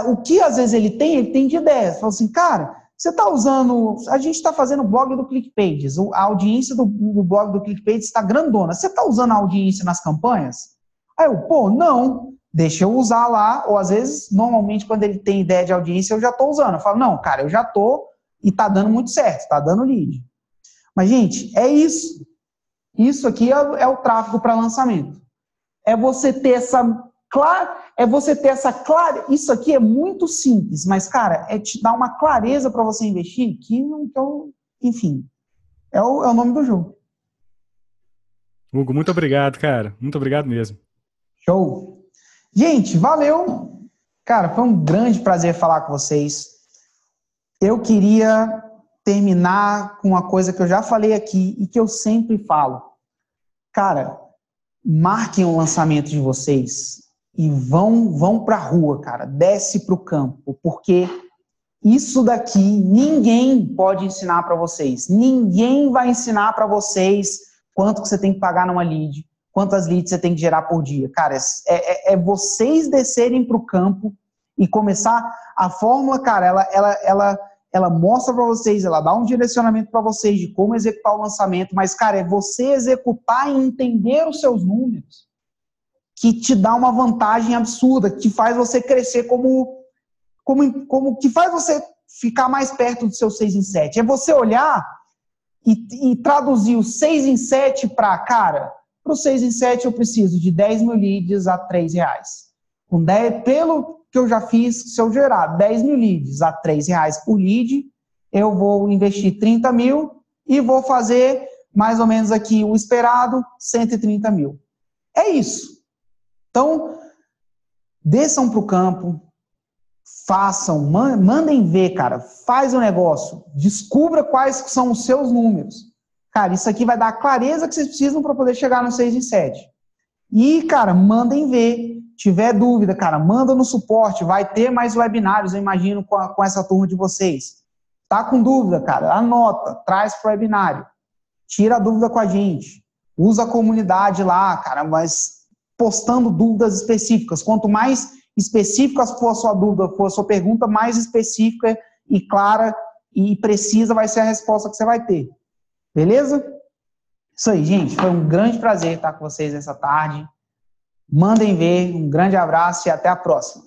o que às vezes ele tem de ideia. Fala assim, cara, você está usando... A gente está fazendo o blog do ClickPages. A audiência do blog do ClickPages está grandona. Você está usando a audiência nas campanhas? Aí eu, não. Deixa eu usar lá. Ou às vezes, normalmente, quando ele tem ideia de audiência, eu já estou usando. Eu falo, não, cara, eu já estou e está dando muito certo. Está dando lead. Mas, gente, é isso. Isso aqui é o tráfego para lançamento. É você ter essa... Isso aqui é muito simples, mas, cara, é te dar uma clareza para você investir que enfim, é o nome do jogo. Hugo, muito obrigado, cara. Muito obrigado mesmo. Show. Gente, valeu. Cara, foi um grande prazer falar com vocês. Eu queria terminar com uma coisa que eu já falei aqui e que eu sempre falo. Cara, marquem o lançamento de vocês e vão para a rua, cara. Desce para o campo, porque isso daqui ninguém pode ensinar para vocês. Ninguém vai ensinar para vocês quanto que você tem que pagar numa lead, quantas leads você tem que gerar por dia. Cara, é vocês descerem para o campo e começar. A fórmula, cara, ela ela mostra para vocês, ela dá um direcionamento para vocês de como executar o lançamento, mas, cara, é você executar e entender os seus números que te dá uma vantagem absurda, que faz você crescer que faz você ficar mais perto do seu 6 em 7. É você olhar e traduzir o 6 em 7 para, cara, para o 6 em 7 eu preciso de 10 mil leads a R$3. Pelo que eu já fiz, se eu gerar 10 mil leads a R$3 por lead, eu vou investir 30 mil e vou fazer mais ou menos aqui o esperado, 130 mil. É isso. Então, desçam para o campo, façam, mandem ver, cara, faz o negócio, descubra quais são os seus números. Cara, isso aqui vai dar a clareza que vocês precisam para poder chegar no 6 em 7. E, cara, mandem ver. Tiver dúvida, cara, manda no suporte. Vai ter mais webinários, eu imagino, com essa turma de vocês. Tá com dúvida, cara? Anota, traz pro webinário. Tira a dúvida com a gente. Usa a comunidade lá, cara, mas postando dúvidas específicas. Quanto mais específicas for a sua dúvida, for a sua pergunta, mais específica e clara e precisa vai ser a resposta que você vai ter. Beleza? Isso aí, gente. Foi um grande prazer estar com vocês essa tarde. Mandem ver. Um grande abraço e até a próxima.